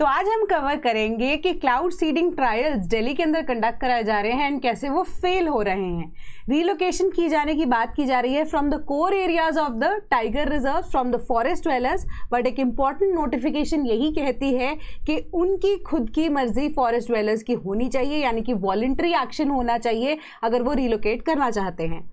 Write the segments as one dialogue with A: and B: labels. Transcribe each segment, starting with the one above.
A: तो आज हम कवर करेंगे कि क्लाउड सीडिंग ट्रायल्स दिल्ली के अंदर कंडक्ट कराए जा रहे हैं एंड कैसे वो फेल हो रहे हैं। रीलोकेशन की जाने की बात की जा रही है from the core areas of the tiger reserve, from the forest dwellers, but एक इंपॉर्टेंट नोटिफिकेशन यही कहती है कि उनकी खुद की मर्जी फॉरेस्ट ड्वेलर्स की होनी चाहिए, यानी कि वॉलंटरी एक्शन होना चाहिए अगर वो रीलोकेट करना चाहते हैं।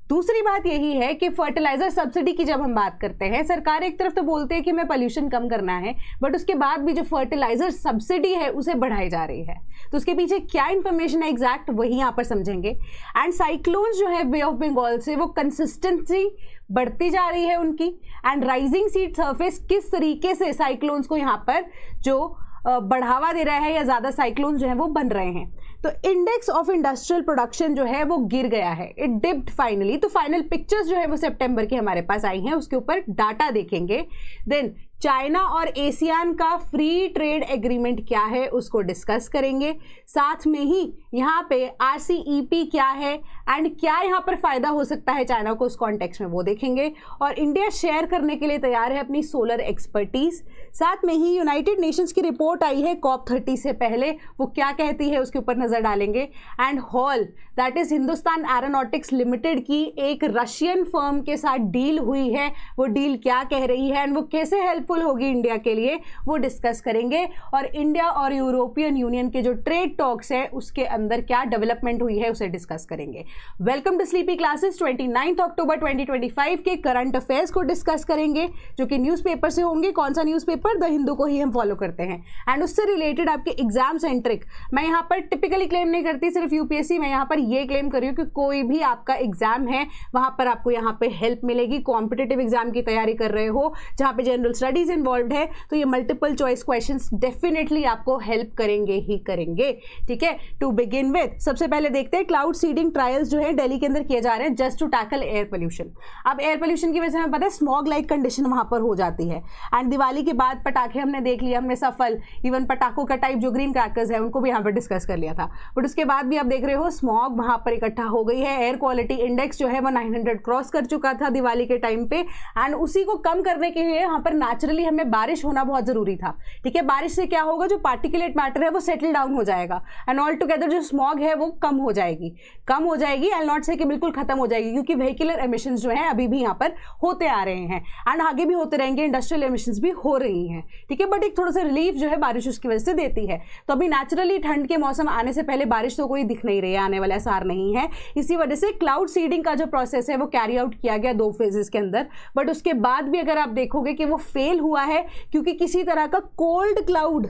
A: दूसरी बात यही है कि फर्टिलाइजर सब्सिडी की जब हम बात करते हैं, सरकार एक तरफ तो बोलते हैं कि हमें पोल्यूशन कम करना है, बट उसके बाद भी जो फर्टिलाइजर सब्सिडी है उसे बढ़ाई जा रही है। तो उसके पीछे क्या इंफॉर्मेशन है एग्जैक्ट वही यहाँ पर समझेंगे। एंड साइक्लोन्स जो है बे ऑफ बंगाल से वो कंसिस्टेंसी बढ़ती जा रही है उनकी, एंड राइजिंग सी सरफेस किस तरीके से साइक्लोन्स को यहाँ पर जो बढ़ावा दे रहा है या ज़्यादा साइक्लोन जो है वो बन रहे हैं। तो इंडेक्स ऑफ इंडस्ट्रियल प्रोडक्शन जो है वो गिर गया है, इट डिप्ड फाइनली। तो फाइनल पिक्चर्स जो है वो सितंबर की हमारे पास आई हैं, उसके ऊपर डाटा देखेंगे। देन चाइना और एशियान का फ्री ट्रेड एग्रीमेंट क्या है उसको डिस्कस करेंगे। साथ में ही यहाँ पे RCEP क्या है एंड क्या यहाँ पर फायदा हो सकता है चाइना को उस कॉन्टेक्स्ट में वो देखेंगे। और इंडिया शेयर करने के लिए तैयार है अपनी सोलर एक्सपर्टीज। साथ में ही यूनाइटेड नेशंस की रिपोर्ट आई है COP30 से पहले, वो क्या कहती है उसके ऊपर नजर डालेंगे। And hall that is Hindustan aeronautics limited की एक रशियन फर्म के साथ डील हुई है, वो डील क्या कह रही है एंड वो कैसे हेल्पफुल होगी इंडिया के लिए वो डिस्कस करेंगे। और इंडिया और यूरोपियन यूनियन के जो ट्रेड टॉक्स है उसके अंदर क्या डेवलपमेंट हुई है उसे डिस्कस करेंगे। Welcome to sleepy classes. 29 अक्टूबर 2025 के करंट अफेयर्स को डिस्कस करेंगे जो कि न्यूज़पेपर से होंगे। कौन सा न्यूज़पेपर? द हिंदू को ही हम फॉलो करते हैं। एंड उससे रिलेटेड आपके एग्जाम सेंट्रिक, मैं यहाँ पर टिपिकली क्लेम नहीं करती सिर्फ यूपीएससी, मैं यहाँ पर ये क्लेम कर रही हूँ कि कोई भी आपका एग्जाम है वहां पर आपको यहाँ पे हेल्प मिलेगी। कॉम्पिटेटिव एग्जाम की तैयारी कर रहे हो जहाँ पे जनरल स्टडीज इन्वॉल्व है तो ये मल्टीपल चॉइस क्वेश्चंस डेफिनेटली आपको हेल्प करेंगे ही करेंगे। ठीक है, टू बिगिन विद सबसे पहले देखते हैं क्लाउड सीडिंग ट्रायल्स जो है दिल्ली के अंदर किए जा रहे हैं just to tackle air pollution. अब एयर पोल्यूशन की वजह से हमें पता है स्मॉग लाइक कंडीशन वहां पर हो जाती है। एंड दिवाली के बाद पटाखे हमने देख लिया, हमने सफल, इवन पटाखों का टाइप जो ग्रीन क्रैकर्स है उनको भी यहाँ पर डिस्कस कर लिया था। बट उसके बाद भी आप देख रहे हो स्मॉग वहां पर इकट्ठा हो गई है। एयर क्वालिटी इंडेक्स जो है वो 900 क्रॉस कर चुका था दिवाली के टाइम पे। एंड उसी को कम करने के लिए यहाँ पर नेचुरली हमें बारिश होना बहुत जरूरी था। ठीक है, बारिश से क्या होगा, जो पार्टिकुलेट मैटर है वो सेटल डाउन हो जाएगा एंड ऑल टुगेदर जो स्मॉग है वो कम हो जाएगी। आई नॉट से कि बिल्कुल खत्म हो जाएगी, क्योंकि व्हीकुलर एमिशंस जो है अभी भी यहाँ पर होते आ रहे हैं एंड आगे भी होते रहेंगे। इंडस्ट्रियल एमिशंस भी हो रही हैं। ठीक है, बट एक थोड़ा सा रिलीफ जो है बारिश उसकी वजह से देती है। तो अभी नेचुरली ठंड के मौसम आने से पहले बारिश तो कोई दिख नहीं रही है, आने वाला आसार नहीं है। इसी वजह से क्लाउड सीडिंग का जो प्रोसेस है वो कैरी आउट किया गया 2 फेजेस के अंदर। बट उसके बाद भी अगर आप देखोगे कि वो फेल हुआ है क्योंकि किसी तरह का कोल्ड क्लाउड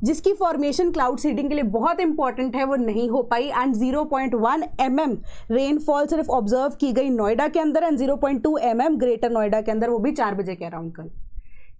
A: जिसकी फॉर्मेशन क्लाउड सीडिंग के लिए बहुत इंपॉर्टेंट है वो नहीं हो पाई। एंड 0.1 mm रेनफॉल सिर्फ ऑब्जर्व की गई नोएडा के अंदर एंड 0.2 mm ग्रेटर नोएडा के अंदर, वो भी 4 बजे के अराउंड कल।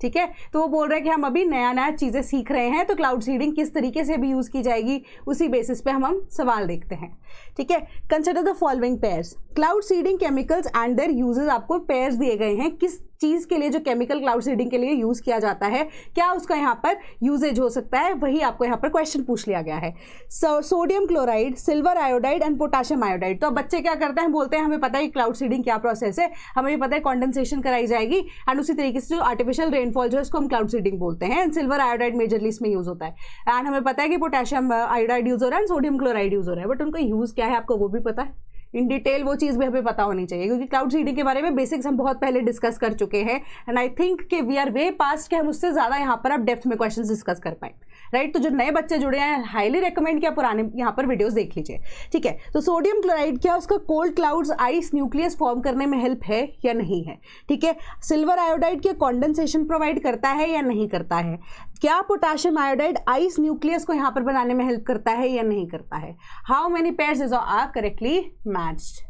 A: ठीक है, तो वो बोल रहे हैं कि हम अभी नया चीजें सीख रहे हैं, तो क्लाउड सीडिंग किस तरीके से भी यूज की जाएगी उसी बेसिस पे हम सवाल देखते हैं। ठीक है, consider the following pairs. Cloud seeding chemicals and there uses, आपको पेयर्स दिए गए हैं किस चीज के लिए जो केमिकल क्लाउड सीडिंग के लिए यूज किया जाता है, क्या उसका यहाँ पर यूजेज हो सकता है, वही आपको यहाँ पर क्वेश्चन पूछ लिया गया है। Sodium chloride, silver iodide and potassium iodide. तो अब बच्चे क्या करते हैं, बोलते हैं हमें पता है क्लाउड सीडिंग क्या प्रोसेस है, हमें भी पता है कंडेंसेशन कराई जाएगी एंड उसी तरीके से जो आर्टिफिशियल रेनफॉल जो है उसको हम क्लाउड सीडिंग बोलते हैं। एंड सिल्वर आयोडाइड मेजरली इसमें यूज होता है एंड हमें पता है कि पोटेशियम आयोडाइड यूज हो रहा है एंड सोडियम क्लोराइड यूज हो रहा है, बट उनका यूज क्या है आपको वो भी पता है। इन डिटेल वो चीज़ भी हमें पता होनी चाहिए, क्योंकि क्लाउड सीडिंग के बारे में बेसिक्स हम बहुत पहले डिस्कस कर चुके हैं एंड आई थिंक कि वी आर वे पास्ट कि हम उससे ज़्यादा यहाँ पर अब डेप्थ में क्वेश्चंस डिस्कस कर पाए। राइट, तो जो नए बच्चे जुड़े हैं हाईली रिकमेंड किया पुराने यहाँ पर वीडियोस देख लीजिए। ठीक है, तो सोडियम क्लोराइड क्या उसका cold clouds ice nucleus form करने में हेल्प है या नहीं है। ठीक है, सिल्वर आयोडाइड क्या कंडेंसेशन प्रोवाइड करता है या नहीं करता है। क्या पोटेशियम आयोडाइड आइस न्यूक्लियस को यहाँ पर बनाने में हेल्प करता है या नहीं करता है। How many pairs are correctly matched.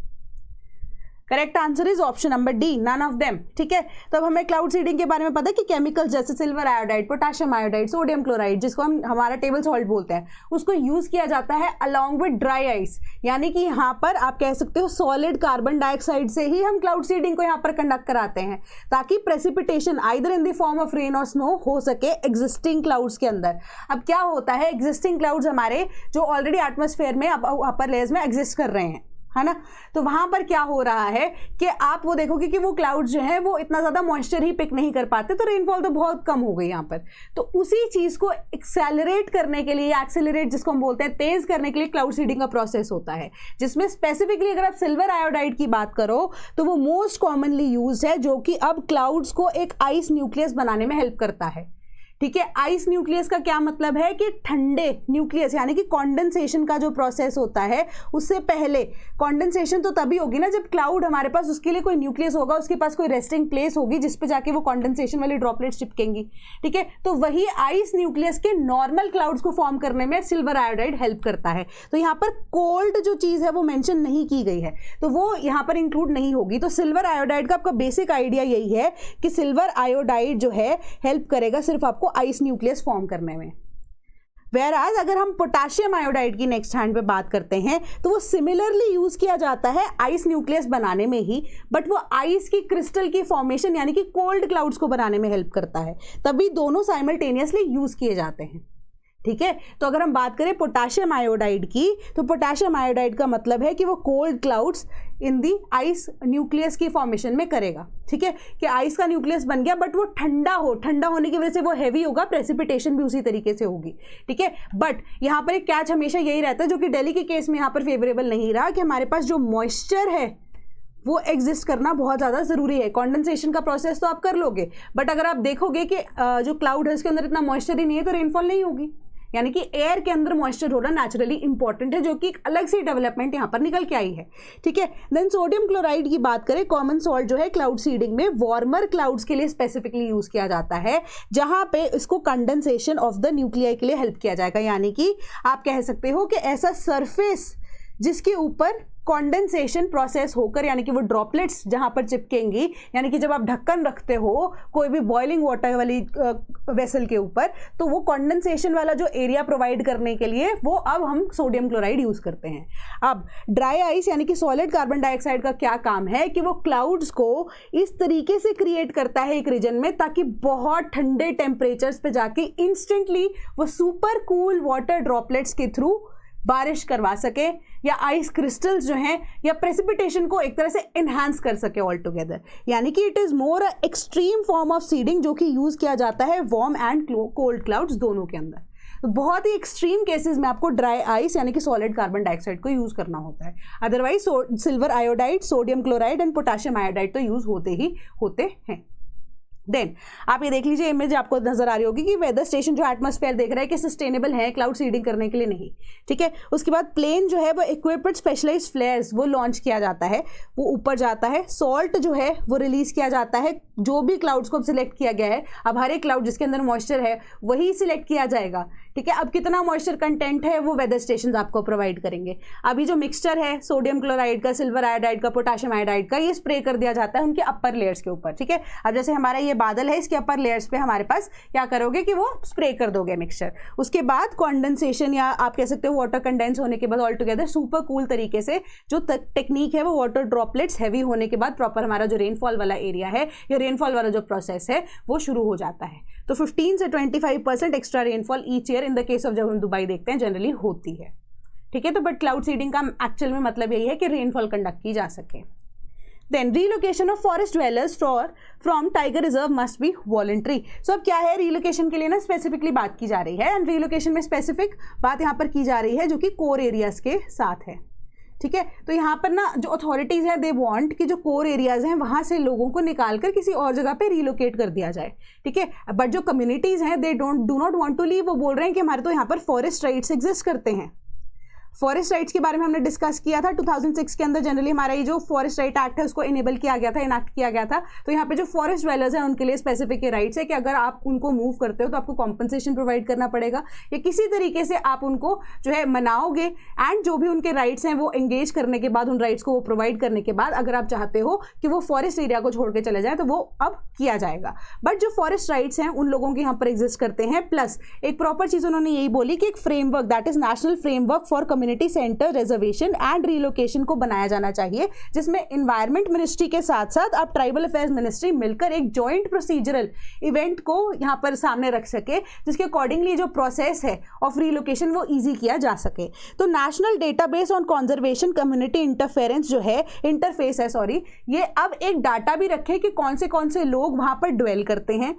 A: Correct answer is option number D, none of them. ठीक है, तो अब हमें क्लाउड सीडिंग के बारे में पता है कि केमिकल्स जैसे silver iodide, potassium iodide, sodium chloride जिसको हम हमारा टेबल सॉल्ट बोलते हैं, उसको यूज किया जाता है अलॉन्ग विद ड्राई आइस, यानी कि यहाँ पर आप कह सकते हो सॉलिड कार्बन डाइऑक्साइड से ही हम क्लाउड सीडिंग को यहाँ पर कंडक्ट कराते हैं ताकि precipitation either in the form of rain और स्नो हो सके एग्जिस्टिंग क्लाउड्स के अंदर। अब क्या होता है, एग्जिस्टिंग क्लाउड्स हमारे जो ऑलरेडी एटमॉस्फेयर में अपर लेयर्स में एग्जिस्ट कर रहे हैं, है ना। तो वहां पर क्या हो रहा है कि आप वो देखोगे कि वो क्लाउड जो है वो इतना ज़्यादा मॉइस्चर ही पिक नहीं कर पाते, तो रेनफॉल तो बहुत कम हो गई यहाँ पर। तो उसी चीज़ को एक्सेलरेट करने के लिए, एक्सेलरेट जिसको हम बोलते हैं तेज करने के लिए क्लाउड सीडिंग का प्रोसेस होता है, जिसमें स्पेसिफिकली अगर आप सिल्वर आयोडाइड की बात करो तो वो मोस्ट कॉमनली यूज है, जो कि अब क्लाउड्स को एक आइस न्यूक्लियस बनाने में हेल्प करता है। ठीक है, आइस न्यूक्लियस का क्या मतलब है कि ठंडे न्यूक्लियस, यानी कि कॉन्डेंसेशन का जो प्रोसेस होता है उससे पहले, कॉन्डेंसेशन तो तभी होगी ना जब क्लाउड हमारे पास, उसके लिए कोई न्यूक्लियस होगा, उसके पास कोई रेस्टिंग प्लेस होगी जिस पे जाके वो कॉन्डेंसेशन वाली ड्रॉपलेट्स चिपकेंगी। ठीक है, तो वही आइस न्यूक्लियस के नॉर्मल क्लाउड्स को फॉर्म करने में सिल्वर आयोडाइड हेल्प करता है। तो यहाँ पर कोल्ड जो चीज़ है वो मेंशन नहीं की गई है, तो वो यहाँ पर इंक्लूड नहीं होगी। तो सिल्वर आयोडाइड का आपका बेसिक आइडिया यही है कि सिल्वर आयोडाइड जो है हेल्प करेगा सिर्फ आपको आइस न्यूक्लियस फॉर्म करने में। Whereas अगर हम पोटेशियम आयोडाइड की नेक्स्ट हैंड पे बात करते हैं तो वो सिमिलरली यूज किया जाता है आइस न्यूक्लियस बनाने में ही, बट वो आइस की क्रिस्टल की फॉर्मेशन यानी कि कोल्ड क्लाउड्स को बनाने में हेल्प करता है, तभी दोनों साइमल्टेनियसली यूज किए जाते हैं। ठीक है, तो अगर हम बात करें पोटेशियम आयोडाइड की, तो पोटेशियम आयोडाइड का मतलब है कि वो cold clouds in the ice nucleus की फॉर्मेशन में करेगा। ठीक है, कि आइस का न्यूक्लियस बन गया बट वो ठंडा हो, ठंडा होने की वजह से वो हैवी होगा, प्रेसिपिटेशन भी उसी तरीके से होगी। ठीक है, बट यहाँ पर एक कैच हमेशा यही रहता है, जो कि दिल्ली के केस में यहाँ पर फेवरेबल नहीं रहा, कि हमारे पास जो मॉइस्चर है वो एग्जिस्ट करना बहुत ज़्यादा ज़रूरी है। कॉन्डेंसेशन का प्रोसेस तो आप कर लोगे, बट अगर आप देखोगे कि जो क्लाउड है उसके अंदर इतना मॉइस्चर ही नहीं है तो रेनफॉल नहीं होगी। यानी कि एयर के अंदर मॉइस्चर होना नेचुरली इंपॉर्टेंट है, जो कि एक अलग सी डेवलपमेंट यहाँ पर निकल के आई है। ठीक है, देन सोडियम क्लोराइड की बात करें, कॉमन सॉल्ट जो है क्लाउड सीडिंग में वार्मर क्लाउड्स के लिए स्पेसिफिकली यूज किया जाता है, जहां पे इसको कंडेंसेशन ऑफ द न्यूक्लियाई के लिए हेल्प किया जाएगा। यानी कि आप कह सकते हो कि ऐसा सरफेस जिसके ऊपर कॉन्डेंसेशन प्रोसेस होकर, यानी कि वो ड्रॉपलेट्स जहां पर चिपकेंगी, यानी कि जब आप ढक्कन रखते हो कोई भी बॉइलिंग वाटर वाली वेसल के ऊपर, तो वो कॉन्डेंसेशन वाला जो एरिया प्रोवाइड करने के लिए वो अब हम सोडियम क्लोराइड यूज करते हैं। अब ड्राई आइस यानी कि सॉलिड कार्बन डाइऑक्साइड का क्या काम है कि वो क्लाउड्स को इस तरीके से क्रिएट करता है एक रीजन में, ताकि बहुत ठंडे टेम्परेचर्स पे जाके इंस्टेंटली वो सुपर कूल वाटर ड्रॉपलेट्स के थ्रू बारिश करवा सके, या आइस क्रिस्टल्स जो हैं या प्रेसिपिटेशन को एक तरह से एनहांस कर सके ऑल टुगेदर। यानी कि it is more a extreme form of seeding, जो कि यूज़ किया जाता है वार्म एंड कोल्ड क्लाउड्स दोनों के अंदर। तो बहुत ही एक्सट्रीम केसेस में आपको ड्राई आइस यानी कि सॉलिड कार्बन डाइऑक्साइड को यूज़ करना होता है, otherwise silver iodide, sodium chloride and potassium iodide तो यूज़ होते ही होते हैं। देन आप ये देख लीजिए, इमेज आपको नजर आ रही होगी कि वेदर स्टेशन जो एटमॉस्फेयर देख रहा है कि सस्टेनेबल है क्लाउड सीडिंग करने के लिए नहीं। ठीक है, उसके बाद प्लेन जो है वो इक्विप्ड स्पेशलाइज्ड फ्लेयर्स वो लॉन्च किया जाता है, वो ऊपर जाता है, सॉल्ट जो है वो रिलीज किया जाता है, जो भी क्लाउड्स को अब सिलेक्ट किया गया है, अब हर एक क्लाउड जिसके अंदर मॉइस्चर है वही सिलेक्ट किया जाएगा। ठीक है, अब कितना मॉइस्चर कंटेंट है वो वेदर स्टेशन आपको प्रोवाइड करेंगे। अभी जो मिक्सचर है सोडियम क्लोराइड का, सिल्वर आयोडाइड का, पोटेशियम आयोडाइड का, ये स्प्रे कर दिया जाता है उनके अपर लेयर्स के ऊपर। ठीक है, अब जैसे हमारा ये बादल है, इसके अपर लेयर्स पे हमारे पास क्या करोगे कि वो स्प्रे कर दोगे मिक्सचर। उसके बाद कॉन्डेंसेशन या आप कह सकते हो वाटर कंडेंस होने के बाद ऑल टुगेदर सुपर कूल तरीके से जो टेक्निक है वो वाटर ड्रॉपलेट्स हैवी होने के बाद प्रॉपर हमारा जो रेनफॉल वाला एरिया है या रेनफॉल वाला जो प्रोसेस है वो शुरू हो जाता है। तो 15 से 25% extra rainfall each year in the case of जब हम दुबई देखते हैं जनरली होती है। ठीक है, तो बट क्लाउड सीडिंग का एक्चुअल में मतलब यही है कि रेनफॉल कंडक्ट की जा सके। Then relocation of forest dwellers from tiger reserve must be voluntary. So अब क्या है, relocation के लिए ना स्पेसिफिकली बात की जा रही है, एंड relocation में स्पेसिफिक बात यहाँ पर की जा रही है जो कि कोर एरियाज के साथ है। ठीक है, तो यहाँ पर ना जो अथॉरिटीज़ है दे वांट कि जो कोर एरियाज हैं वहाँ से लोगों को निकाल कर किसी और जगह पे रिलोकेट कर दिया जाए। ठीक है, बट जो कम्युनिटीज़ हैं they do not want to leave, वो बोल रहे हैं कि हमारे तो यहाँ पर फॉरेस्ट राइट्स एग्जिस्ट करते हैं। फॉरेस्ट राइट्स के बारे में हमने डिस्कस किया था 2006 के अंदर, जनरली हमारा ये जो फॉरेस्ट राइट एक्ट है उसको इनेबल किया गया था, इनैक्ट किया गया था। तो यहाँ पे जो फॉरेस्ट ड्वेलर्स हैं उनके लिए स्पेसिफिक राइट्स है कि अगर आप उनको मूव करते हो तो आपको कॉम्पनसेशन प्रोवाइड करना पड़ेगा, या किसी तरीके से आप उनको जो है मनाओगे, एंड जो भी उनके राइट्स हैं वो एंगेज करने के बाद, उन राइट्स को वो प्रोवाइड करने के बाद अगर आप चाहते हो कि वो फॉरेस्ट एरिया को छोड़ के चले जाए तो वो अब किया जाएगा। बट जो फॉरेस्ट राइट्स हैं उन लोगों के यहाँ पर एग्जिस्ट करते हैं, प्लस एक प्रॉपर चीज़ उन्होंने यही बोली कि एक framework, that is national framework for community centre reservation and relocation को बनाया जाना चाहिए, जिसमें इन्वायरमेंट मिनिस्ट्री के साथ साथ आप ट्राइबल अफेयर्स मिनिस्ट्री मिलकर एक जॉइंट प्रोसीजरल इवेंट को यहाँ पर सामने रख सके, जिसके अकॉर्डिंगली जो प्रोसेस है ऑफ रीलोकेशन वो ईजी किया जा सके। तो national database on conservation community interference जो है, इंटरफेस है सॉरी, ये अब एक डाटा भी रखे कि कौन से लोग वहां पर ड्वेल करते हैं,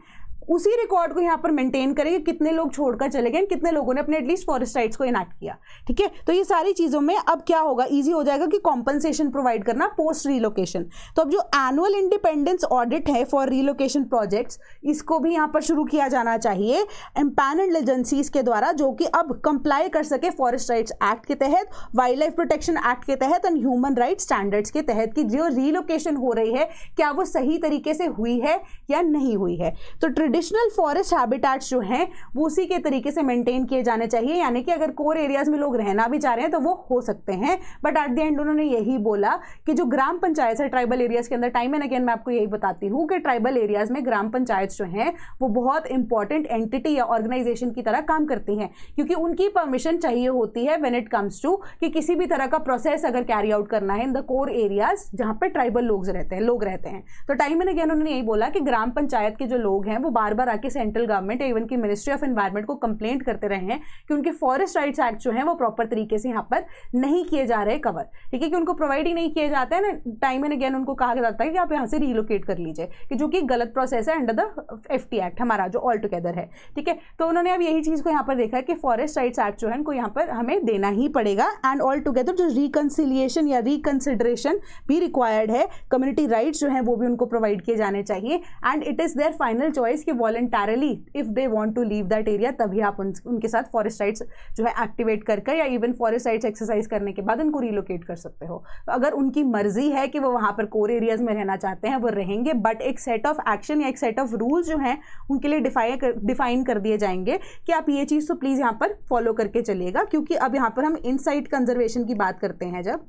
A: उसी रिकॉर्ड को यहाँ पर मेंटेन करेंगे, कितने लोग छोड़कर चले गए, कितने लोगों ने अपने एटलीस्ट फॉरेस्ट राइट्स को इनैक्ट किया। ठीक है, तो ये सारी चीज़ों में अब क्या होगा, इजी हो जाएगा कि कॉम्पनसेशन प्रोवाइड करना पोस्ट रीलोकेशन। तो अब जो एनुअल इंडिपेंडेंस ऑडिट है फॉर रीलोकेशन प्रोजेक्ट्स, इसको भी यहाँ पर शुरू किया जाना चाहिए एम्पैनल्ड एजेंसीज के द्वारा, जो कि अब कंप्लाई कर सके फॉरेस्ट राइट्स एक्ट के तहत, वाइल्ड लाइफ प्रोटेक्शन एक्ट के तहत एंड ह्यूमन राइट स्टैंडर्ड्स के तहत, कि जो रीलोकेशन हो रही है क्या वो सही तरीके से हुई है या नहीं हुई है। तो ट्रेडिशनल फॉरेस्ट हैबिटेट्स जो हैं वो उसी के तरीके से मेंटेन किए जाने चाहिए, यानी कि अगर कोर एरियाज में लोग रहना भी चाह रहे हैं तो वो हो सकते हैं, बट एट द एंड उन्होंने यही बोला कि जो ग्राम पंचायत है ट्राइबल एरियाज के अंदर, टाइम एंड अगेन मैं आपको यही बताती हूँ कि ट्राइबल एरियाज में ग्राम पंचायत जो हैं वो बहुत इंपॉर्टेंट एंटिटी या ऑर्गेनाइजेशन की तरह काम करती हैं, क्योंकि उनकी परमिशन चाहिए होती है व्हेन इट कम्स टू कि किसी भी तरह का प्रोसेस अगर कैरी आउट करना है इन द कोर एरियाज जहाँ पर ट्राइबल लोग रहते हैं। तो टाइम एंड अगेन उन्होंने यही बोला कि ग्राम पंचायत के जो लोग हैं वो बार बार आके सेंट्रल गवर्नमेंट या इवन की मिनिस्ट्री ऑफ एनवायरनमेंट को कंप्लेंट करते रहे हैं कि उनके फॉरेस्ट राइट्स एक्ट जो है वो प्रॉपर तरीके से यहाँ पर नहीं किए जा रहे कवर। ठीक है, कि उनको प्रोवाइड ही नहीं किए जाते हैं ना, टाइम एंड अगेन उनको कहा जाता है कि आप यहाँ से रीलोकेट कर लीजिए, कि जो कि गलत प्रोसेस है अंडर द FT एक्ट हमारा जो ऑल टुगेदर है। ठीक है, तो उन्होंने अब यही चीज़ को यहाँ पर देखा है कि फॉरेस्ट राइट्स एक्ट जो है उनको यहाँ पर हमें देना ही पड़ेगा, एंड ऑल टुगेदर जो रिकन्सिलिएशन या रिकन्सिडरेशन भी रिक्वायर्ड है, कम्युनिटी राइट्स जो है वो भी उनको प्रोवाइड किए जाने चाहिए, and it is their final choice कि voluntarily if they want to leave that area तभी आप उनके साथ फॉरेस्ट राइट्स जो है एक्टिवेट करके या इवन फॉरेस्ट राइट्स एक्सरसाइज करने के बाद उनको रिलोकेट कर सकते हो। तो अगर उनकी मर्जी है कि वो वहाँ पर कोर एरियाज में रहना चाहते हैं वो रहेंगे, बट एक सेट ऑफ एक्शन या एक सेट ऑफ रूल्स जो हैं उनके लिए डिफाइन कर दिए जाएंगे कि आप ये चीज़ तो प्लीज़ यहाँ पर फॉलो करके चलिएगा। क्योंकि अब यहाँ पर हम इनसाइट कंजर्वेशन की बात करते हैं, जब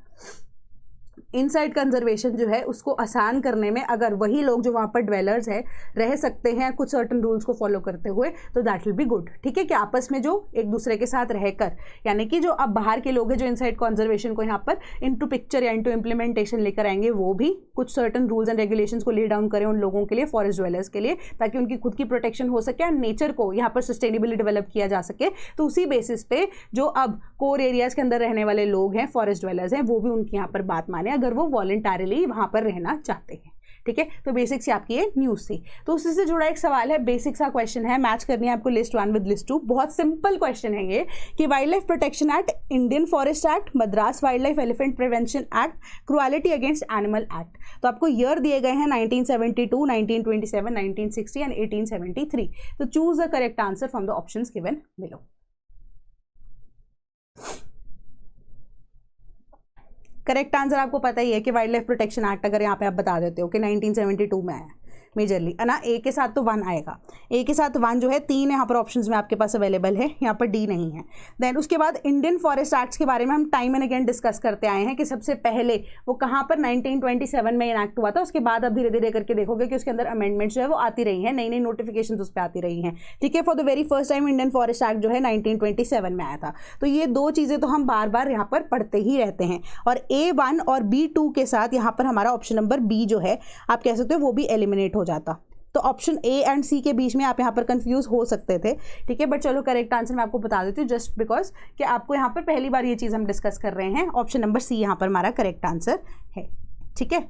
A: इनसाइड कंजर्वेशन जो है उसको आसान करने में अगर वही लोग जो वहाँ पर ड्वेलर्स है रह सकते हैं कुछ सर्टन रूल्स को फॉलो करते हुए, तो दैट विल बी गुड। ठीक है, कि आपस में जो एक दूसरे के साथ रहकर, यानी कि जो अब बाहर के लोग हैं जो इनसाइड कंजर्वेशन को यहाँ पर इनटू पिक्चर या इनटू इम्प्लीमेंटेशन लेकर आएंगे, वो भी कुछ सर्टन रूल्स एंड रेगुलेशंस को ले डाउन करें उन लोगों के लिए, फॉरेस्ट ड्वेलर्स के लिए, ताकि उनकी खुद की प्रोटेक्शन हो सके एंड नेचर को यहाँ पर सस्टेनेबली डेवलप किया जा सके। तो उसी बेसिस पे जो अब कोर एरियाज के अंदर रहने वाले लोग हैं, फॉरेस्ट ड्वेलर्स हैं, वो भी उनकी यहाँ पर बात माने अगर वो वॉलंटरली वहां पर रहना चाहते हैं। ठीक है, तो बेसिक से आपकी ये न्यूज़ थी। तो उसी से जुड़ा एक सवाल है, बेसिक सा क्वेश्चन है, मैच करनी है आपको लिस्ट 1 विद लिस्ट 2। बहुत सिंपल क्वेश्चन है ये कि wild life protection act, Indian forest act, Madras wild life elephant prevention act, cruelty against animal act. तो आपको ईयर दिए गए हैं 1972, 1927, 1960 एंड 1873। तो choose the correct answer from the options given below. Correct answer आपको पता ही है कि वाइल्ड लाइफ प्रोटेक्शन एक्ट अगर यहाँ पे आप बता देते हो कि 1972 में आया मेजरली है ना, ए के साथ तो 1 आएगा, ए के साथ 1 जो है 3 यहाँ पर ऑप्शंस में आपके पास अवेलेबल है, यहाँ पर डी नहीं है। देन उसके बाद इंडियन फॉरेस्ट एक्ट्स के बारे में हम टाइम एंड अगेन डिस्कस करते आए हैं कि सबसे पहले वो कहाँ पर 1927 में इनैक्ट हुआ था। उसके बाद अब धीरे धीरे करके देखोगे कि उसके अंदर अमेंडमेंट्स जो है वो आती रही हैं, नई नई नोटिफिकेशन उस पर आती रही हैं। ठीक है, for the very first time Indian forest act जो है 1927 में आया था। तो ये 2 चीज़ें तो हम बार बार यहाँ पर पढ़ते ही रहते हैं, और A1 और B2 के साथ यहाँ पर हमारा ऑप्शन नंबर बी जो है आप कह सकते हो वो भी एलिमिनेट हो जाता। तो ऑप्शन ए एंड सी के बीच में आप यहाँ पर कंफ्यूज हो सकते थे। ठीक है, बट चलो करेक्ट आंसर मैं आपको बता देती हूँ, जस्ट बिकॉज कि आपको यहाँ पर पहली बार ये चीज़ हम डिस्कस कर रहे हैं। ऑप्शन नंबर सी यहाँ पर हमारा करेक्ट आंसर है। ठीक है,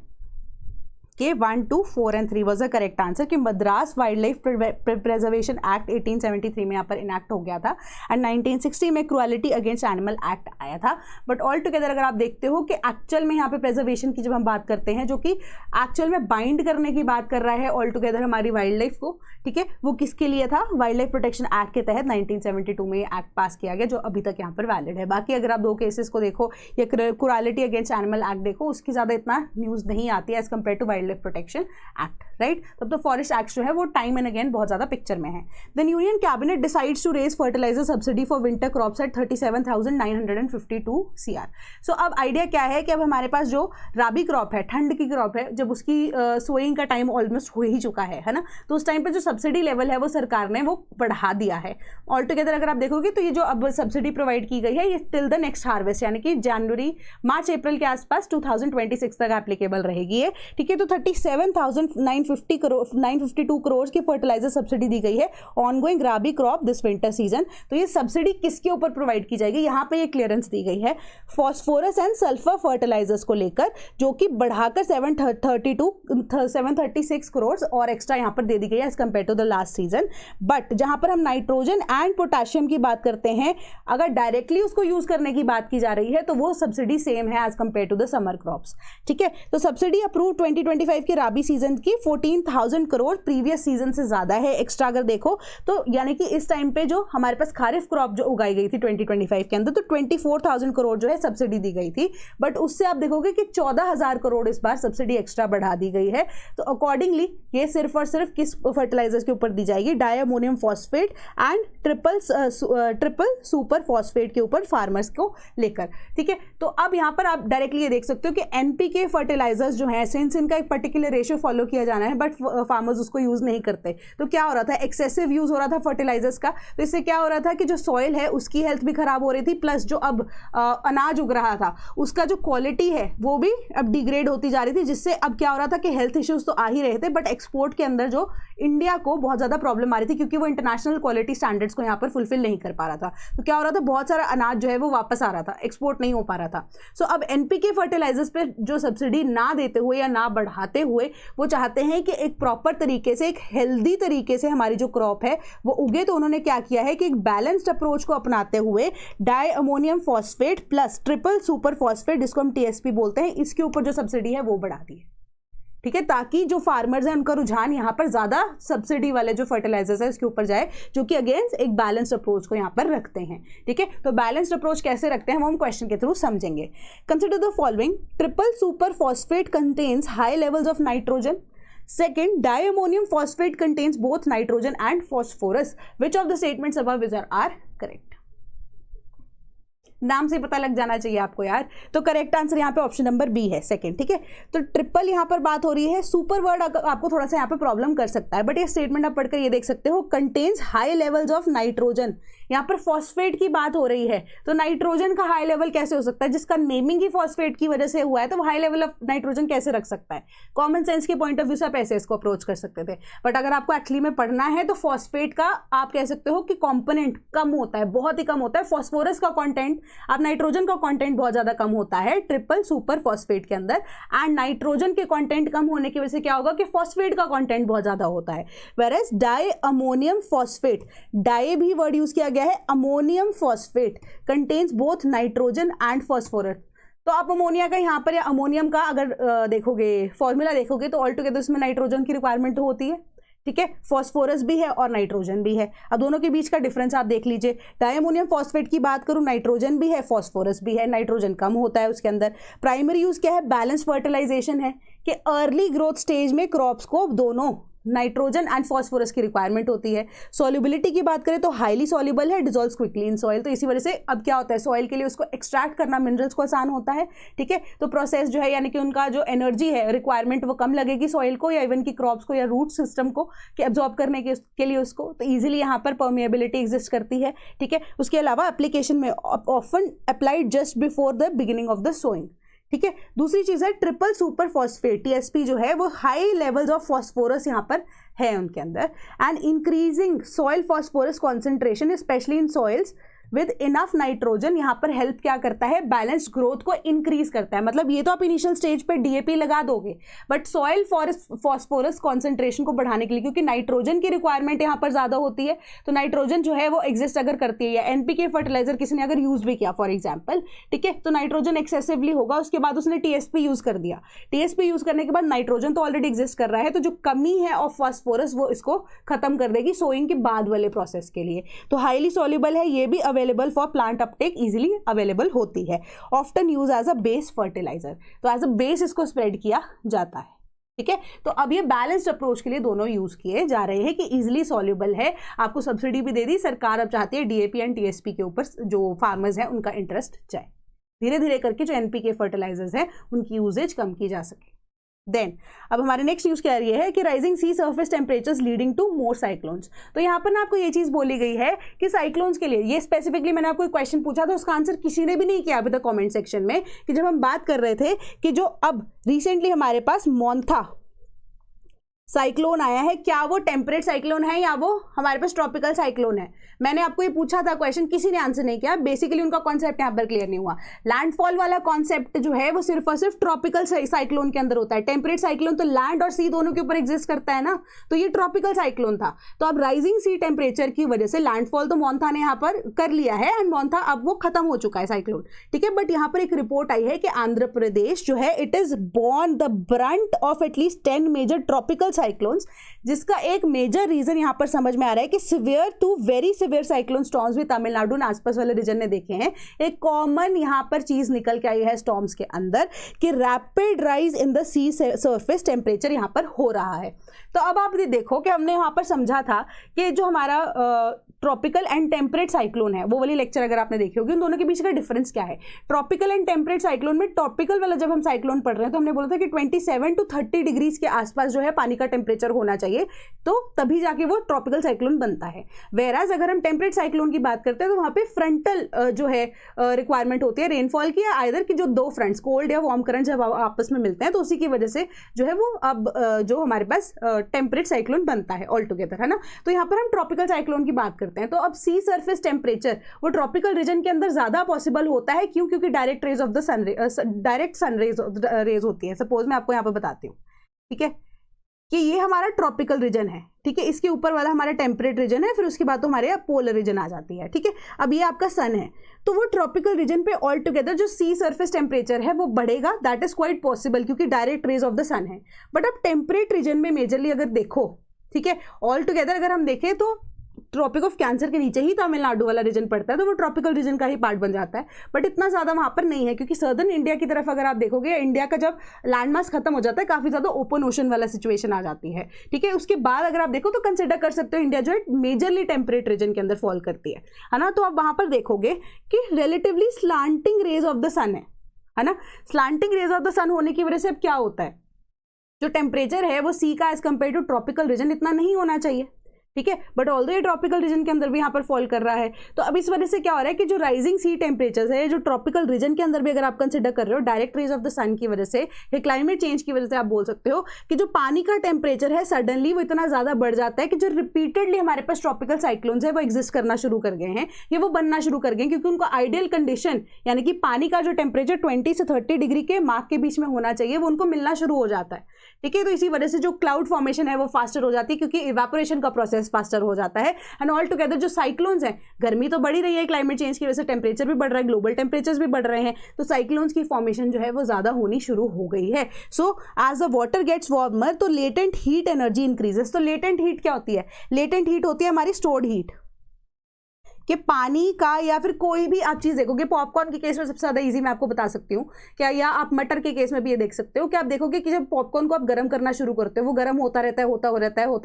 A: के 1, 2, 4 and 3 was the correct answer कि Madras wildlife preservation act 1873 में यहाँ पर इनैक्ट हो गया था, एंड 1960 में क्रुएलिटी अगेंस्ट एनिमल एक्ट आया था। बट ऑल टुगेदर अगर आप देखते हो कि एक्चुअल में यहाँ पे प्रिजर्वेशन की जब हम बात करते हैं, जो कि एक्चुअल में बाइंड करने की बात कर रहा है ऑल टुगेदर हमारी वाइल्ड लाइफ को, ठीक है, वो किसके लिए था, वाइल्ड लाइफ प्रोटेक्शन एक्ट के तहत 1972 में ये एक्ट पास किया गया, जो अभी तक यहाँ पर वैलिड है। बाकी अगर आप 2 केसेस को देखो या क्रुएलिटी अगेंस्ट एनिमल एक्ट देखो, उसकी ज़्यादा इतना न्यूज़ नहीं आती है as compared to wild wild life protection act, right. तब तो फॉरेस्ट एक्ट जो है वो टाइम एंड अगेन बहुत ज़्यादा पिक्चर में है। Then union cabinet decides to raise fertilizer subsidy for winter crops at 37,952 CR। So अब आइडिया क्या है कि अब हमारे पास जो राबी क्रॉप है, ठंड की क्रॉप है, जब उसकी सोइंग का टाइम ऑलमोस्ट हो ही चुका है ना, तो उस टाइम पे जो सब्सिडी लेवल है वो सरकार ने वो बढ़ा दिया है। ऑल टुगेदर अगर आप देखोगे तो ये जो अब सब्सिडी प्रोवाइड की गई है ये टिल द नेक्स्ट हार्वेस्ट यानी कि जनवरी, मार्च, अप्रैल के आसपास 2026 तक एप्लीकेबल रहेगी है, ठीक है। तो 37,952 करोड़ की फर्टिलाइजर सब्सिडी दी गई है ongoing rabi crop this winter season. तो ये सब्सिडी किसके ऊपर प्रोवाइड की जाएगी, यहाँ पे ये क्लियरेंस दी गई है फॉस्फोरस एंड सल्फर फर्टिलाइजर्स को लेकर, जो कि बढ़ाकर 736 करोड़ और एक्स्ट्रा यहाँ पर दे दी गई है as compared to the last season. But जहां पर हम नाइट्रोजन एंड पोटेशियम की बात करते हैं, अगर डायरेक्टली उसको यूज करने की बात की जा रही है तो वो सब्सिडी सेम है as compared to the summer crops, ठीक है। तो सब्सिडी अप्रूव 2025 के राबी सीजन की 14,000 करोड़ प्रीवियस सीजन से ज्यादा है एक्स्ट्रा अगर देखो तो, यानी कि इस टाइम पे जो हमारे पास खारिफ क्रॉप जो उगाई गई थी 2025 के अंदर तो 24,000 करोड़ जो है सब्सिडी दी गई थी। बट उससे आप देखोगे कि 14,000 करोड़ इस बार सब्सिडी एक्स्ट्रा बढ़ा दी गई है। तो अकॉर्डिंगली ये सिर्फ और सिर्फ किस फर्टिलाइजर्स के ऊपर दी जाएगी, diammonium phosphate and triple super phosphate के ऊपर फार्मर्स को लेकर, ठीक है। तो अब यहाँ पर आप डायरेक्टली ये देख सकते हो कि एनपीके फर्टिलाइजर्स जो है सिंस इनका एक पर्टिकुलर रेशियो फॉलो किया जाना है बट फार्मर्स उसको यूज नहीं करते, तो क्या हो रहा था, एक्सेसिव यूज हो रहा था फर्टिलाइजर्स का। तो इससे क्या हो रहा था कि जो सॉइल है उसकी हेल्थ भी खराब हो रही थी, प्लस जो अब अनाज उग रहा था उसका जो क्वालिटी है वो भी अब डिग्रेड होती जा रही थी, जिससे अब क्या हो रहा था कि हेल्थ इश्यूज तो आ ही रहे थे बट एक्सपोर्ट के अंदर जो इंडिया को बहुत ज्यादा प्रॉब्लम आ रही थी क्योंकि वो इंटरनेशनल क्वालिटी स्टैंडर्ड्स को यहाँ पर फुलफिल नहीं कर पा रहा था। तो क्या हो रहा था, बहुत सारा अनाज जो है वो वापस आ रहा था, एक्सपोर्ट नहीं हो पा रहा था। सो अब एनपीके फर्टिलाइजर्स पे जो सब्सिडी ना देते हुए या ना बढ़ाते हुए वो चाहते हैं कि एक प्रॉपर तरीके से, एक हेल्दी तरीके से हमारी जो क्रॉप है वो उगे। तो उन्होंने क्या किया है कि एक बैलेंस्ड अप्रोच को अपनाते हुए die ammonium phosphate plus triple super phosphate, जिसको हम टीएसपी बोलते हैं, इसके ऊपर जो सब्सिडी है वो बढ़ा दी है, ठीक है, ताकि जो फार्मर्स हैं उनका रुझान यहाँ पर ज्यादा सब्सिडी वाले जो फर्टिलाइजर्स है उसके ऊपर जाए, जो कि अगेन एक बैलेंस्ड अप्रोच को यहाँ पर रखते हैं, ठीक है। तो बैलेंस्ड अप्रोच कैसे रखते हैं वो हम क्वेश्चन के थ्रू समझेंगे। Consider the following, triple super phosphate contains high levels of nitrogen. Second, diammonium phosphate contains both nitrogen and phosphorus. Which of the statements above are correct? नाम से पता लग जाना चाहिए आपको यार। तो करेक्ट आंसर यहाँ पे ऑप्शन नंबर बी है, सेकंड, ठीक है। तो ट्रिपल यहाँ पर बात हो रही है, सुपर वर्ड आपको थोड़ा सा यहाँ पे प्रॉब्लम कर सकता है बट ये स्टेटमेंट आप पढ़कर ये देख सकते हो, contains high levels of nitrogen. यहाँ पर फॉस्फेट की बात हो रही है तो नाइट्रोजन का हाई लेवल कैसे हो सकता है, जिसका नेमिंग ही फॉस्फेट की वजह से हुआ है तो वो हाई लेवल ऑफ नाइट्रोजन कैसे रख सकता है। कॉमन सेंस के पॉइंट ऑफ व्यू से आप ऐसे इसको अप्रोच कर सकते थे, बट अगर आपको एक्चुअली में पढ़ना है तो फॉस्फेट का आप कह सकते हो कि कॉम्पोनेंट कम होता है, बहुत ही कम होता है। फॉस्फोरस का कॉन्टेंट, आप नाइट्रोजन का कंटेंट बहुत ज्यादा कम होता है ट्रिपल सुपर फॉस्फेट के अंदर, एंड नाइट्रोजन के कंटेंट कम होने की वजह से क्या होगा कि फॉस्फेट का कंटेंट बहुत ज्यादा होता है। Whereas di ammonium phosphate, di भी वर्ड यूज किया गया है, ammonium phosphate contains both nitrogen and phosphorus. तो आप अमोनिया का यहाँ पर या अमोनियम का अगर देखोगे, फॉर्मूला देखोगे तो ऑल टुगेदर उसमें नाइट्रोजन की रिक्वायरमेंट होती है, ठीक है। फॉस्फोरस भी है और नाइट्रोजन भी है। अब दोनों के बीच का डिफरेंस आप देख लीजिए, डायमोनियम फॉस्फेट की बात करूं, नाइट्रोजन भी है फॉस्फोरस भी है, नाइट्रोजन कम होता है उसके अंदर। प्राइमरी यूज क्या है, बैलेंस फर्टिलाइजेशन है कि अर्ली ग्रोथ स्टेज में क्रॉप्स को दोनों नाइट्रोजन एंड फॉस्फोरस की रिक्वायरमेंट होती है। सॉल्युबिलिटी की बात करें तो हाईली सॉल्युबल है, डिसॉल्व्स क्विकली इन सॉइल। तो इसी वजह से अब क्या होता है, सॉइल के लिए उसको एक्सट्रैक्ट करना मिनरल्स को आसान होता है, ठीक है। तो प्रोसेस जो है यानी कि उनका जो एनर्जी है रिक्वायरमेंट वो कम लगेगी सॉइल को या इवन की क्रॉप्स को या रूट सिस्टम को कि एब्जॉर्ब करने के लिए उसको, तो ईजिली यहाँ पर परमिएबिलिटी एग्जिस्ट करती है, ठीक है। उसके अलावा एप्लीकेशन में often applied just before the beginning of the sowing, ठीक है। दूसरी चीज है ट्रिपल सुपर फॉस्फेट, टीएसपी जो है वो हाई लेवल्स ऑफ फॉस्फोरस यहाँ पर है उनके अंदर, and increasing soil phosphorus concentration specially in soils with enough nitrogen यहाँ पर हेल्प क्या करता है, बैलेंस्ड ग्रोथ को इंक्रीज करता है। मतलब ये तो आप इनिशियल स्टेज पे डीएपी लगा दोगे बट सॉइल फॉस्फोरस कॉन्सेंट्रेशन को बढ़ाने के लिए, क्योंकि नाइट्रोजन की रिक्वायरमेंट यहाँ पर ज्यादा होती है, तो नाइट्रोजन जो है वो एग्जिस्ट अगर करती है, या एनपीके फर्टिलाइजर किसी ने अगर यूज भी किया फॉर एग्जाम्पल, ठीक है, तो नाइट्रोजन एक्सेसिवली होगा, उसके बाद उसने टीएसपी यूज कर दिया, टीएसपी यूज करने के बाद नाइट्रोजन तो ऑलरेडी एग्जिस्ट कर रहा है, तो जो कमी है ऑफ फॉस्फोरस वो इसको खत्म कर देगी सोइंग के बाद वाले प्रोसेस के लिए। तो हाईली सॉल्युबल है, ये भी available for plant uptake, easily available होती है। Often use as a base fertilizer, तो एज अ बेस इसको स्प्रेड किया जाता है। ठीक है। तो अब ये बैलेंस्ड अप्रोच के लिए दोनों यूज किए जा रहे हैं कि इजिली सॉल्युबल है, आपको सब्सिडी भी दे दी सरकार, अब चाहती है डीएपी एंड टीएसपी के ऊपर जो फार्मर्स हैं उनका इंटरेस्ट जाए, धीरे धीरे करके जो एनपीके फर्टिलाइजर्स हैं उनकी यूजेज कम की जा सके। देन अब हमारे नेक्स्ट न्यूज क्या रही है कि rising sea surface temperatures leading to more cyclones. तो यहाँ पर ना आपको ये चीज बोली गई है कि साइक्लोन्स के लिए ये स्पेसिफिकली मैंने आपको एक क्वेश्चन पूछा था, उसका आंसर किसी ने भी नहीं किया अभी तक कमेंट सेक्शन में, कि जब हम बात कर रहे थे कि जो अब रिसेंटली हमारे पास मोंथा साइक्लोन आया है, क्या वो टेम्परेट साइक्लोन है या वो हमारे पास ट्रॉपिकल साइक्लोन है? मैंने आपको ये पूछा था क्वेश्चन, किसी ने आंसर नहीं किया। बेसिकली उनका कॉन्सेप्ट यहाँ पर क्लियर नहीं हुआ। लैंडफॉल वाला कॉन्सेप्ट जो है वो सिर्फ और सिर्फ ट्रॉपिकल साइक्लोन के अंदर होता है। टेम्परेट साइक्लोन तो लैंड और सी दोनों के ऊपर एग्जिस्ट करता है ना, तो ये ट्रॉपिकल साइक्लोन था। तो अब राइजिंग सी टेम्परेचर की वजह से लैंडफॉल तो मोंथा ने यहाँ पर कर लिया है एंड मोंथा अब वो खत्म हो चुका है साइक्लोन, ठीक है। बट यहाँ पर एक रिपोर्ट आई है कि आंध्र प्रदेश जो है it is borne the brunt of at least 10 major tropical cyclones, जिसका एक मेजर रीजन यहां पर समझ में आ रहा है कि severe to very severe cyclone storms भी तमिलनाडु आसपास वाले रीजन ने देखे हैं। एक कॉमन यहां पर चीज निकल के आई है स्टॉर्म्स के अंदर कि rapid rise in the sea surface temperature यहां पर हो रहा है। तो अब आप ये देखो कि हमने वहां पर समझा था कि जो हमारा ट्रॉपिकल एंड टेम्परेट साइक्लोन है, वो वाली लेक्चर अगर आपने देखी होगी, उन दोनों के बीच का डिफरेंस क्या है। ट्रॉपिकल एंड टेम्परेट साइक्लोन में ट्रॉपिकल वाला जब हम साइक्लोन पढ़ रहे हैं तो हमने बोला था कि 27 to 30 डिग्रीज के आसपास जो है पानी का टेम्परेचर होना चाहिए, तो तभी जाके वो ट्रॉपिकल साइक्लोन बनता है। वेराज अगर हम टेम्परेट साइक्लोन की बात करते हैं तो वहां पे फ्रंटल जो है रिक्वायरमेंट होती है रेनफॉल की, आइदर की जो दो फ्रंट्स कोल्ड या वार्म करंट जब आपस में मिलते हैं तो उसी की वजह से जो है वो अब जो हमारे पास टेम्परेट साइक्लोन बनता है ऑल टुगेदर, है ना। तो यहाँ पर हम ट्रॉपिकल साइक्लोन की बात करते हैं। तो अब सी सरफेस टेम्परेचर वो ट्रॉपिकल रीजन के अंदर ज्यादा पॉसिबल होता है, क्यों? क्योंकि direct rays of the sun, direct sun rays होती है। सपोज मैं आपको यहाँ पर बताती हूँ, ठीक है, कि ये हमारा ट्रॉपिकल रीजन है, ठीक है, इसके ऊपर वाला हमारा टेम्परेट रीजन है, फिर उसके बाद तो हमारे यहाँ पोलर रीजन आ जाती है, ठीक है। अब ये आपका सन है, तो वो ट्रॉपिकल रीजन पे ऑल टुगेदर जो सी सरफेस टेम्परेचर है वो बढ़ेगा, दैट इज क्वाइट पॉसिबल क्योंकि direct rays of the sun है। बट अब टेम्परेट रीजन में मेजरली अगर देखो, ठीक है, ऑल टुगेदर अगर हम देखें तो ट्रॉपिक ऑफ कैंसर के नीचे ही तमिलनाडु वाला रीजन पड़ता है, तो वो ट्रॉपिकल रीजन का ही पार्ट बन जाता है। बट इतना ज्यादा वहां पर नहीं है, क्योंकि सर्दर्न इंडिया की तरफ अगर आप देखोगे, इंडिया का जब लैंड मास खत्म हो जाता है काफी ज्यादा ओपन ओशन वाला सिचुएशन आ जाती है, ठीक है। उसके बाद अगर आप देखो तो कंसिडर कर सकते हो इंडिया जो है मेजरली टेम्परेट रीजन के अंदर फॉल करती है ना। तो आप वहां पर देखोगे कि relatively slanting rays of the sun है ना। Slanting rays of the sun होने की वजह से अब क्या होता है, जो टेम्परेचर है वो सी का as compared to tropical region इतना नहीं होना चाहिए, ठीक है। बट ऑल्दो ये ट्रॉपिकल रीजन के अंदर भी यहाँ पर फॉल कर रहा है, तो अब इस वजह से क्या हो रहा है कि जो राइजिंग सी टेम्परेचर है, जो ट्रॉपिकल रीजन के अंदर भी अगर आप कंसिडर कर रहे हो, डायरेक्ट रेज ऑफ द सन की वजह से, ये क्लाइमेट चेंज की वजह से आप बोल सकते हो कि जो पानी का टेम्परेचर है सडनली वो इतना ज्यादा बढ़ जाता है कि जो रिपीटेडली हमारे पास ट्रॉपिकल साइक्लोन्स है वो एग्जिस्ट करना शुरू कर गए हैं, ये वो बनना शुरू कर गए, क्योंकि उनको आइडियल कंडीशन यानी कि पानी का जो टेम्परेचर 20 से 30 डिग्री के मार्क के बीच में होना चाहिए वो उनको मिलना शुरू हो जाता है, ठीक है। तो इसी वजह से जो क्लाउड फॉर्मेशन है वो फास्टर हो जाती है, क्योंकि इवेपोरेशन का प्रोसेस फास्टर हो जाता है। एंड ऑल टुगेदर जो साइक्लोन्स हैं, गर्मी तो बढ़ी रही है क्लाइमेट चेंज की वजह से, टेम्परेचर भी बढ़ रहा है, ग्लोबल टेम्परेचर्स भी बढ़ रहे हैं, तो साइक्लोन्स की फॉर्मेशन जो है वो ज्यादा होनी शुरू हो गई है। So as the water gets warmer तो लेटेंट हीट एनर्जी इंक्रीजेस। तो लेटेंट हीट क्या होती है? लेटेंट हीट होती है हमारी स्टोर्ड हीट, कि पानी का या फिर कोई भी आप चीज देखोगे, पॉपकॉर्न के केस में सबसे ज्यादा इजी मैं आपको बता सकती हूँ क्या, या आप मटर के केस में भी ये देख सकते हो कि आप देखोगे कि जब पॉपकॉर्न को आप गर्म करना शुरू करते हो वो गर्म होता रहता है, होता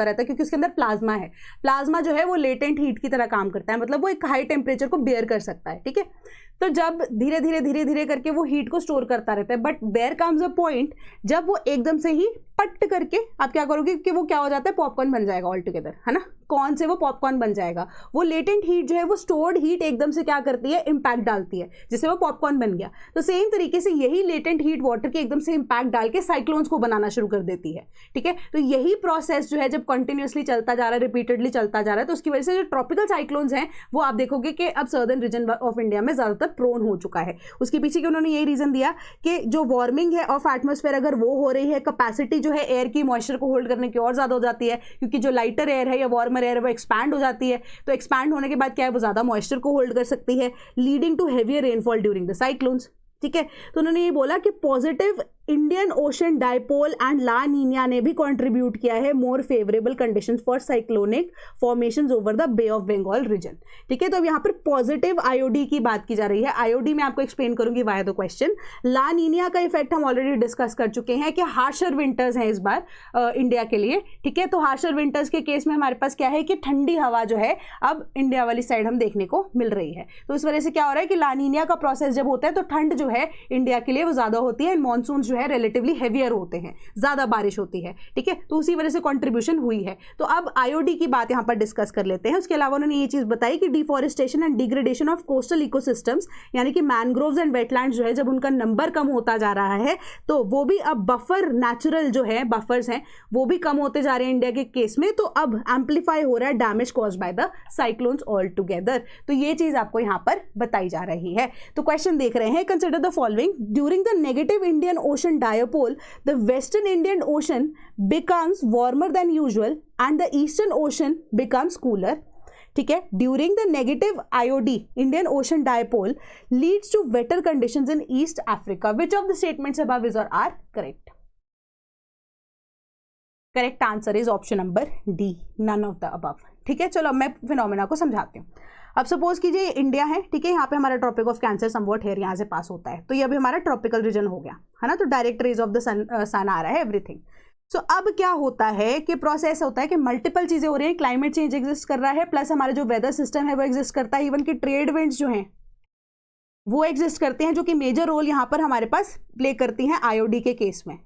A: रहता है, क्योंकि उसके अंदर प्लाज्मा है। प्लाज्मा जो है वो लेटेंट हीट की तरह काम करता है, मतलब वो एक हाई टेम्परेचर को बेयर कर सकता है, ठीक है। तो जब धीरे धीरे करके वो हीट को स्टोर करता रहता है, but there comes a point जब वो एकदम से ही पट करके आप क्या करोगे कि वो क्या हो जाता है, पॉपकॉर्न बन जाएगा ऑल टुगेदर, है ना। कौन से वो पॉपकॉर्न बन जाएगा, वो लेटेंट हीट जो है वो स्टोर्ड हीट एकदम से क्या करती है, इंपैक्ट डालती है, जिससे वो पॉपकॉर्न बन गया। तो सेम तरीके से यही लेटेंट हीट वाटर के एकदम से इंपैक्ट डाल के साइक्लोन्स को बनाना शुरू कर देती है, ठीक है। तो यही प्रोसेस जो है जब कंटिन्यूअसली चलता जा रहा है, रिपीटेडली चलता जा रहा है, तो उसकी वजह से जो ट्रॉपिकल साइक्लोन्स हैं वो आप देखोगे कि अब सर्दर्न रीजन ऑफ इंडिया में ज्यादातर प्रोन हो चुका है। उसके पीछे उन्होंने यही रीजन दिया कि जो वार्मिंग है ऑफ एटमॉस्फेयर अगर वो हो रही है, कैपेसिटी जो है एयर की मॉइस्चर को होल्ड करने की और ज्यादा हो जाती है, क्योंकि जो लाइटर एयर है या वार्मर एयर है वो एक्सपैंड हो जाती है, तो एक्सपैंड होने के बाद क्या है, वो ज्यादा मॉइस्चर को होल्ड कर सकती है, leading to heavier rainfall during the cyclones, ठीक है। तो उन्होंने ये बोला कि positive Indian Ocean dipole and La Nina ने भी कंट्रीब्यूट किया है more favourable conditions for cyclonic formations over the Bay of Bengal region. ठीक है, तो अब यहाँ पर पॉजिटिव आईओडी की बात की जा रही है। आईओडी में आपको एक्सप्लेन करूंगी why the question. La Nina का इफेक्ट हम ऑलरेडी डिस्कस कर चुके हैं कि हार्शर विंटर्स हैं इस बार इंडिया के लिए। ठीक है, तो हार्शर विंटर्स के केस में हमारे पास क्या है कि ठंडी हवा जो है अब इंडिया वाली साइड हम देखने को मिल रही है। तो इस वजह से क्या हो रहा है कि ला नीनिया का प्रोसेस जब होता है तो ठंड जो है इंडिया के लिए वो ज्यादा होती है, मॉनसून जो है रिलेटिवली हेवियर होते हैं, ज्यादा बारिश होती है। ठीक है, तो उसी वजह से कंट्रीब्यूशन हुई है। तो अब आईओडी की बात यहां पर डिस्कस कर लेते हैं। उसके अलावा उन्होंने ये चीज बताई कि deforestation and degradation of coastal ecosystems, यानी कि मैनग्रोव्स एंड वेटलैंड्स जो है जब उनका नंबर कम होता जा रहा है तो वो भी अब बफर, नेचुरल जो है बफर्स हैं वो भी कम होते जा रहे हैं इंडिया के केस में। तो अब एम्पलीफाई हो रहा है damage caused by the cyclones all together. तो ये चीज आपको यहां पर बताई जा रही है। तो क्वेश्चन देख रहे हैं, consider the following. During the negative Indian Ocean dipole the western Indian Ocean becomes warmer than usual and the eastern ocean becomes cooler. ठीक है, during the negative IOD Indian Ocean dipole leads to wetter conditions in East Africa. Which of the statements above is or are correct? Correct answer is option number D, none of the above. ठीक है, चलो अब मैं phenomena को समझाती हूँ। अब suppose कीजिए इंडिया है, ठीक है, यहाँ पे हमारा Tropic of Cancer somewhat here यहाँ से पास होता है, तो ये अभी हमारा ट्रॉपिकल रीजन हो गया है ना, तो डायरेक्ट रेज ऑफ द सन आ रहा है, एवरीथिंग। सो अब क्या होता है कि प्रोसेस होता है कि मल्टीपल चीजें हो रही हैं, क्लाइमेट चेंज एग्जिस्ट कर रहा है, प्लस हमारे जो वेदर सिस्टम है वो एग्जिस्ट करता है, इवन कि ट्रेड विंड्स जो हैं वो एग्जिस्ट करते हैं, जो कि मेजर रोल यहाँ पर हमारे पास प्ले करती हैं आईओडी के केस में।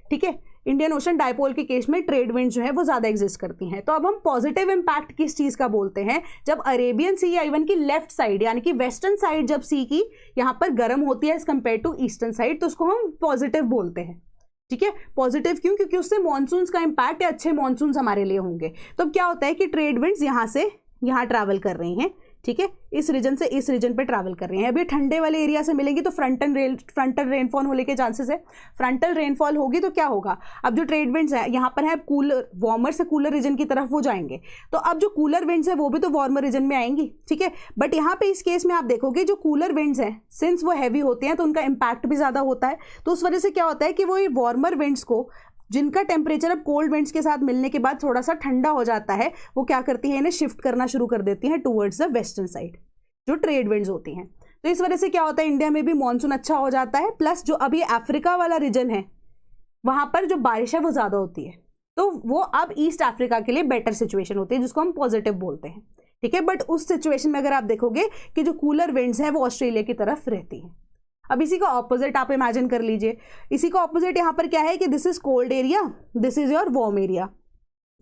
A: ठीक है, इंडियन ओशन डायपोल के केस में ट्रेड विंड जो है वो ज्यादा एग्जिस्ट करती हैं। तो अब हम पॉजिटिव इंपैक्ट किस चीज का बोलते हैं? जब अरेबियन सी या इवन की लेफ्ट साइड यानी कि वेस्टर्न साइड जब सी की यहाँ पर गर्म होती है as compared to eastern side, तो उसको हम पॉजिटिव बोलते हैं। ठीक है, पॉजिटिव क्यों? क्योंकि उससे मॉनसून्स का इंपैक्ट या अच्छे मॉनसून्स हमारे लिए होंगे। तो अब क्या होता है कि ट्रेड विंड्स यहाँ से यहाँ ट्रैवल कर रही हैं, ठीक है, इस रीजन से इस रीजन पे ट्रैवल कर रहे हैं। अभी ठंडे वाले एरिया से मिलेंगी तो फ्रंटल रेनफॉल होने के चांसेस है। फ्रंटल रेनफॉल होगी तो क्या होगा, अब जो ट्रेड विंड्स है यहाँ पर है कूलर, वार्मर से कूलर रीजन की तरफ वो जाएंगे, तो अब जो कूलर विंड्स है वो भी तो वार्मर रीजन में आएंगी। ठीक है, बट यहाँ पे इस केस में आप देखोगे जो कूलर विंड्स हैं सिंस वो हैवी होते हैं तो उनका इंपैक्ट भी ज्यादा होता है। तो उस वजह से क्या होता है कि वो ये वार्मर विंड्स को, जिनका टेम्परेचर अब कोल्ड विंड्स के साथ मिलने के बाद थोड़ा सा ठंडा हो जाता है, वो क्या करती है, इन्हें शिफ्ट करना शुरू कर देती हैं टुवर्ड्स द वेस्टर्न साइड, जो ट्रेड विंड्स होती हैं। तो इस वजह से क्या होता है, इंडिया में भी मॉनसून अच्छा हो जाता है, प्लस जो अभी अफ्रीका वाला रीजन है वहां पर जो बारिश है वो ज्यादा होती है, तो वो अब ईस्ट अफ्रीका के लिए बेटर सिचुएशन होती है, जिसको हम पॉजिटिव बोलते हैं। ठीक है, बट उस सिचुएशन में अगर आप देखोगे कि जो कूलर विंड्स हैं वो ऑस्ट्रेलिया की तरफ रहती हैं। अब इसी का ऑपोजिट आप इमेजिन कर लीजिए, इसी का ऑपोजिट यहाँ पर क्या है कि this is cold area, this is your warm area.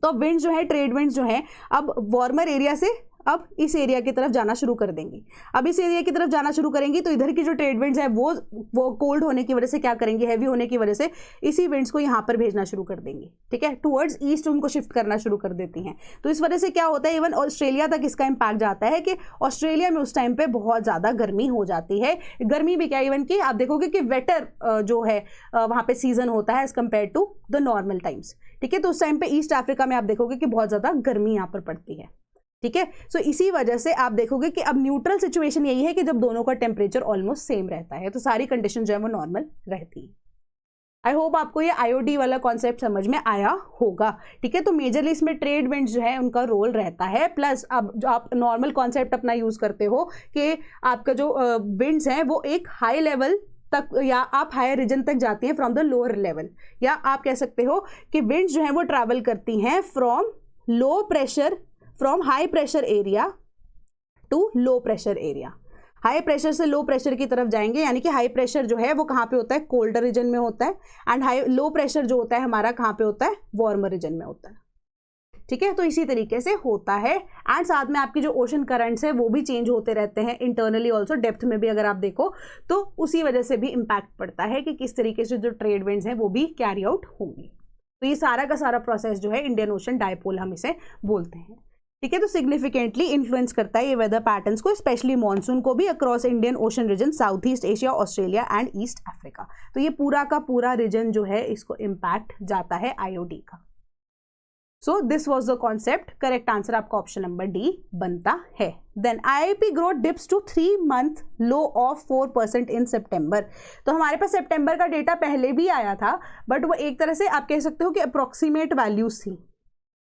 A: तो विंड्स जो है, ट्रेड विंड्स जो है, अब वार्मर एरिया से अब इस एरिया की तरफ जाना शुरू कर देंगी। अब इस एरिया की तरफ जाना शुरू करेंगी तो इधर की जो ट्रेड विंड्स है वो कोल्ड होने की वजह से क्या करेंगी, हैवी होने की वजह से इसी विंड्स को यहाँ पर भेजना शुरू कर देंगी। ठीक है, टुवर्ड्स ईस्ट उनको शिफ्ट करना शुरू कर देती हैं। तो इस वजह से क्या होता है, इवन ऑस्ट्रेलिया तक इसका इम्पैक्ट जाता है कि ऑस्ट्रेलिया में उस टाइम पे बहुत ज़्यादा गर्मी हो जाती है। गर्मी भी क्या, इवन कि आप देखोगे कि वेटर जो है वहाँ पे सीजन होता है as compared to the normal times. ठीक है, तो उस टाइम पे ईस्ट अफ्रीका में आप देखोगे कि बहुत ज़्यादा गर्मी यहाँ पर पड़ती है। ठीक है, सो इसी वजह से आप देखोगे कि अब न्यूट्रल सिचुएशन यही है कि जब दोनों का टेम्परेचर ऑलमोस्ट सेम रहता है तो सारी कंडीशन जो है वो नॉर्मल रहती है। आई होप आपको ये आईओडी वाला कॉन्सेप्ट समझ में आया होगा। ठीक है, तो मेजरली इसमें ट्रेड विंड्स जो है उनका रोल रहता है, प्लस अब जो आप नॉर्मल कॉन्सेप्ट अपना यूज करते हो कि आपका जो विंड्स हैं वो एक हाई लेवल तक या आप हायर रीजन तक जाती हैं फ्रॉम द लोअर लेवल, या आप कह सकते हो कि विंड्स जो है वो ट्रैवल करती हैं from low pressure, from high pressure area to low pressure area. High pressure से लो प्रेशर की तरफ जाएंगे, यानी कि हाई प्रेशर जो है वो कहाँ पे होता है, कोल्डर रीजन में होता है, एंड लो प्रेशर जो होता है हमारा कहाँ पे होता है, वार्मर रीजन में होता है। ठीक है, तो इसी तरीके से होता है। एंड साथ में आपकी जो ओशन करंट्स है वो भी चेंज होते रहते हैं इंटरनली ऑल्सो, डेप्थ में भी अगर आप देखो तो उसी वजह से भी इम्पैक्ट पड़ता है कि किस तरीके से जो ट्रेड विंड्स हैं वो भी कैरी आउट होंगी। तो ये सारा का सारा प्रोसेस जो है इंडियन ओशन डायपोल हम इसे बोलते हैं। ठीक है, तो सिग्निफिकेंटली इन्फ्लुएंस करता है ये वेदर पैटर्न्स को, स्पेशली मॉनसून को भी, across Indian Ocean region, South East Asia, Australia and East Africa. तो ये पूरा का पूरा रीजन जो है इसको इम्पैक्ट जाता है आईओडी का। So this was the concept. Correct answer आपका ऑप्शन नंबर डी बनता है. Then IIP growth dips to 3 month low of 4% in सितंबर. तो हमारे पास सितंबर का डेटा पहले भी आया था, बट वो एक तरह से आप कह सकते हो कि अप्रोक्सीमेट वैल्यूज थी,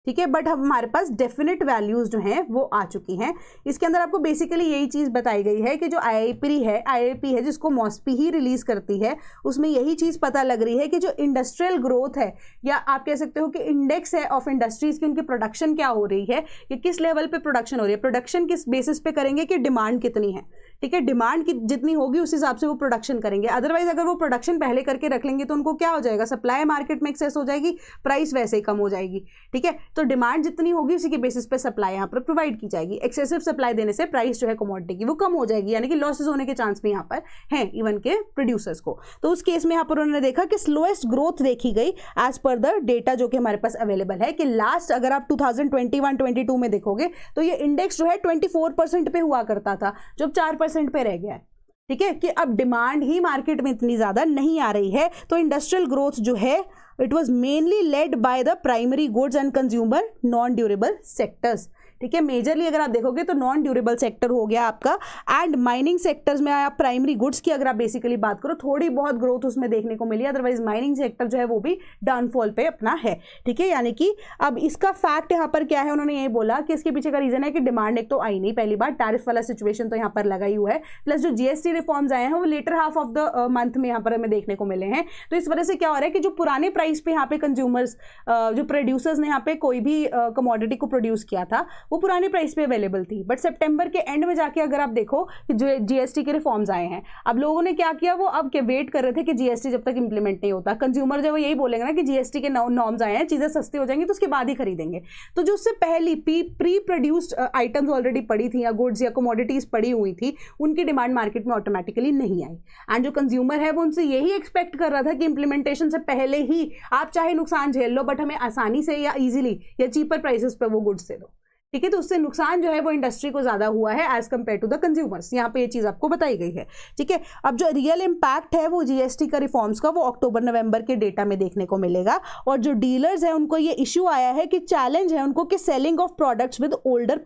A: ठीक है, बट हमारे पास डेफिनेट वैल्यूज जो हैं वो आ चुकी हैं. इसके अंदर आपको बेसिकली यही चीज़ बताई गई है कि जो IIP है जिसको मॉस्पी ही रिलीज करती है, उसमें यही चीज़ पता लग रही है कि जो इंडस्ट्रियल ग्रोथ है, या आप कह सकते हो कि इंडेक्स है ऑफ इंडस्ट्रीज की, उनकी प्रोडक्शन क्या हो रही है, कि किस लेवल पे प्रोडक्शन हो रही है. प्रोडक्शन किस बेसिस पे करेंगे कि डिमांड कितनी है, ठीक है, डिमांड की जितनी होगी उस हिसाब से वो प्रोडक्शन करेंगे. अदरवाइज अगर वो प्रोडक्शन पहले करके रख लेंगे तो उनको क्या हो जाएगा, सप्लाई मार्केट में एक्सेस हो जाएगी, प्राइस वैसे ही कम हो जाएगी, ठीक है. तो डिमांड जितनी होगी उसी के बेसिस पे सप्लाई यहाँ पर प्रोवाइड की जाएगी. एक्सेसिव सप्लाई देने से प्राइस जो है कमोडिटी की वो कम हो जाएगी, यानी कि लॉसेस होने के चांस भी यहाँ पर हैं इवन के प्रोड्यूसर्स को. तो उस केस में यहाँ पर उन्होंने देखा कि स्लोएस्ट ग्रोथ देखी गई एज पर द डेटा जो कि हमारे पास अवेलेबल है, कि लास्ट अगर आप 2021-22 में देखोगे तो ये इंडेक्स जो है 24% पे हुआ करता था, जो अब 4% पे रह गया है, ठीक है, कि अब डिमांड ही मार्केट में इतनी ज़्यादा नहीं आ रही है. तो इंडस्ट्रियल ग्रोथ जो है it was mainly led by the primary goods and consumer non durable sectors, ठीक है. मेजरली अगर आप देखोगे तो नॉन ड्यूरेबल सेक्टर हो गया आपका, एंड माइनिंग सेक्टर्स में आप प्राइमरी गुड्स की अगर आप बेसिकली बात करो थोड़ी बहुत ग्रोथ उसमें देखने को मिली, अदरवाइज माइनिंग सेक्टर जो है वो भी डाउनफॉल पे अपना है, ठीक है. यानी कि अब इसका फैक्ट यहाँ पर क्या है, उन्होंने ये बोला कि इसके पीछे का रीजन है कि डिमांड एक तो आई नहीं, पहली बार टैरिफ वाला सिचुएशन तो यहाँ पर लगा ही हुआ है, प्लस जो GST रिफॉर्म्स आए हैं वो latter half of the month में यहाँ पर हमें देखने को मिले हैं. तो इस वजह से क्या हो रहा है कि जो पुराने प्राइस पे यहाँ पे कंज्यूमर्स जो प्रोड्यूसर्स ने यहाँ पे कोई भी कमोडिटी को प्रोड्यूस किया था वो पुराने प्राइस पे अवेलेबल थी, बट सितंबर के एंड में जाके अगर आप देखो कि जो GST के रिफॉर्म्स आए हैं, अब लोगों ने क्या किया, वो अब के वेट कर रहे थे कि GST जब तक इंप्लीमेंट नहीं होता, कंज्यूमर जब यही बोलेंगे ना कि GST के नॉर्म्स आए हैं, चीज़ें सस्ती हो जाएंगी तो उसके बाद ही खरीदेंगे. तो जो उससे पहली प्री प्रोड्यूस्ड आइटम्स ऑलरेडी पड़ी थी या गुड्स या कमोडिटीज पड़ी हुई थी, उनकी डिमांड मार्केट में ऑटोमेटिकली नहीं आई. एंड जो कंज्यूमर है वो उनसे यही एक्सपेक्ट कर रहा था कि इंप्लीमेंटेशन से पहले ही आप चाहे नुकसान झेल लो, बट हमें आसानी से या ईजिली या चीपर प्राइसेस पे वो गुड्स दे दो, ठीक है. तो उससे नुकसान जो है वो इंडस्ट्री को ज्यादा हुआ है as compared to the consumers. यहाँ पे ये चीज आपको बताई गई है, ठीक है. अब जो रियल इम्पैक्ट है वो GST का रिफॉर्म्स का वो अक्टूबर-नवंबर के डेटा में देखने को मिलेगा. और जो डीलर्स है उनको ये इश्यू आया है कि चैलेंज है उनको कि selling of products with older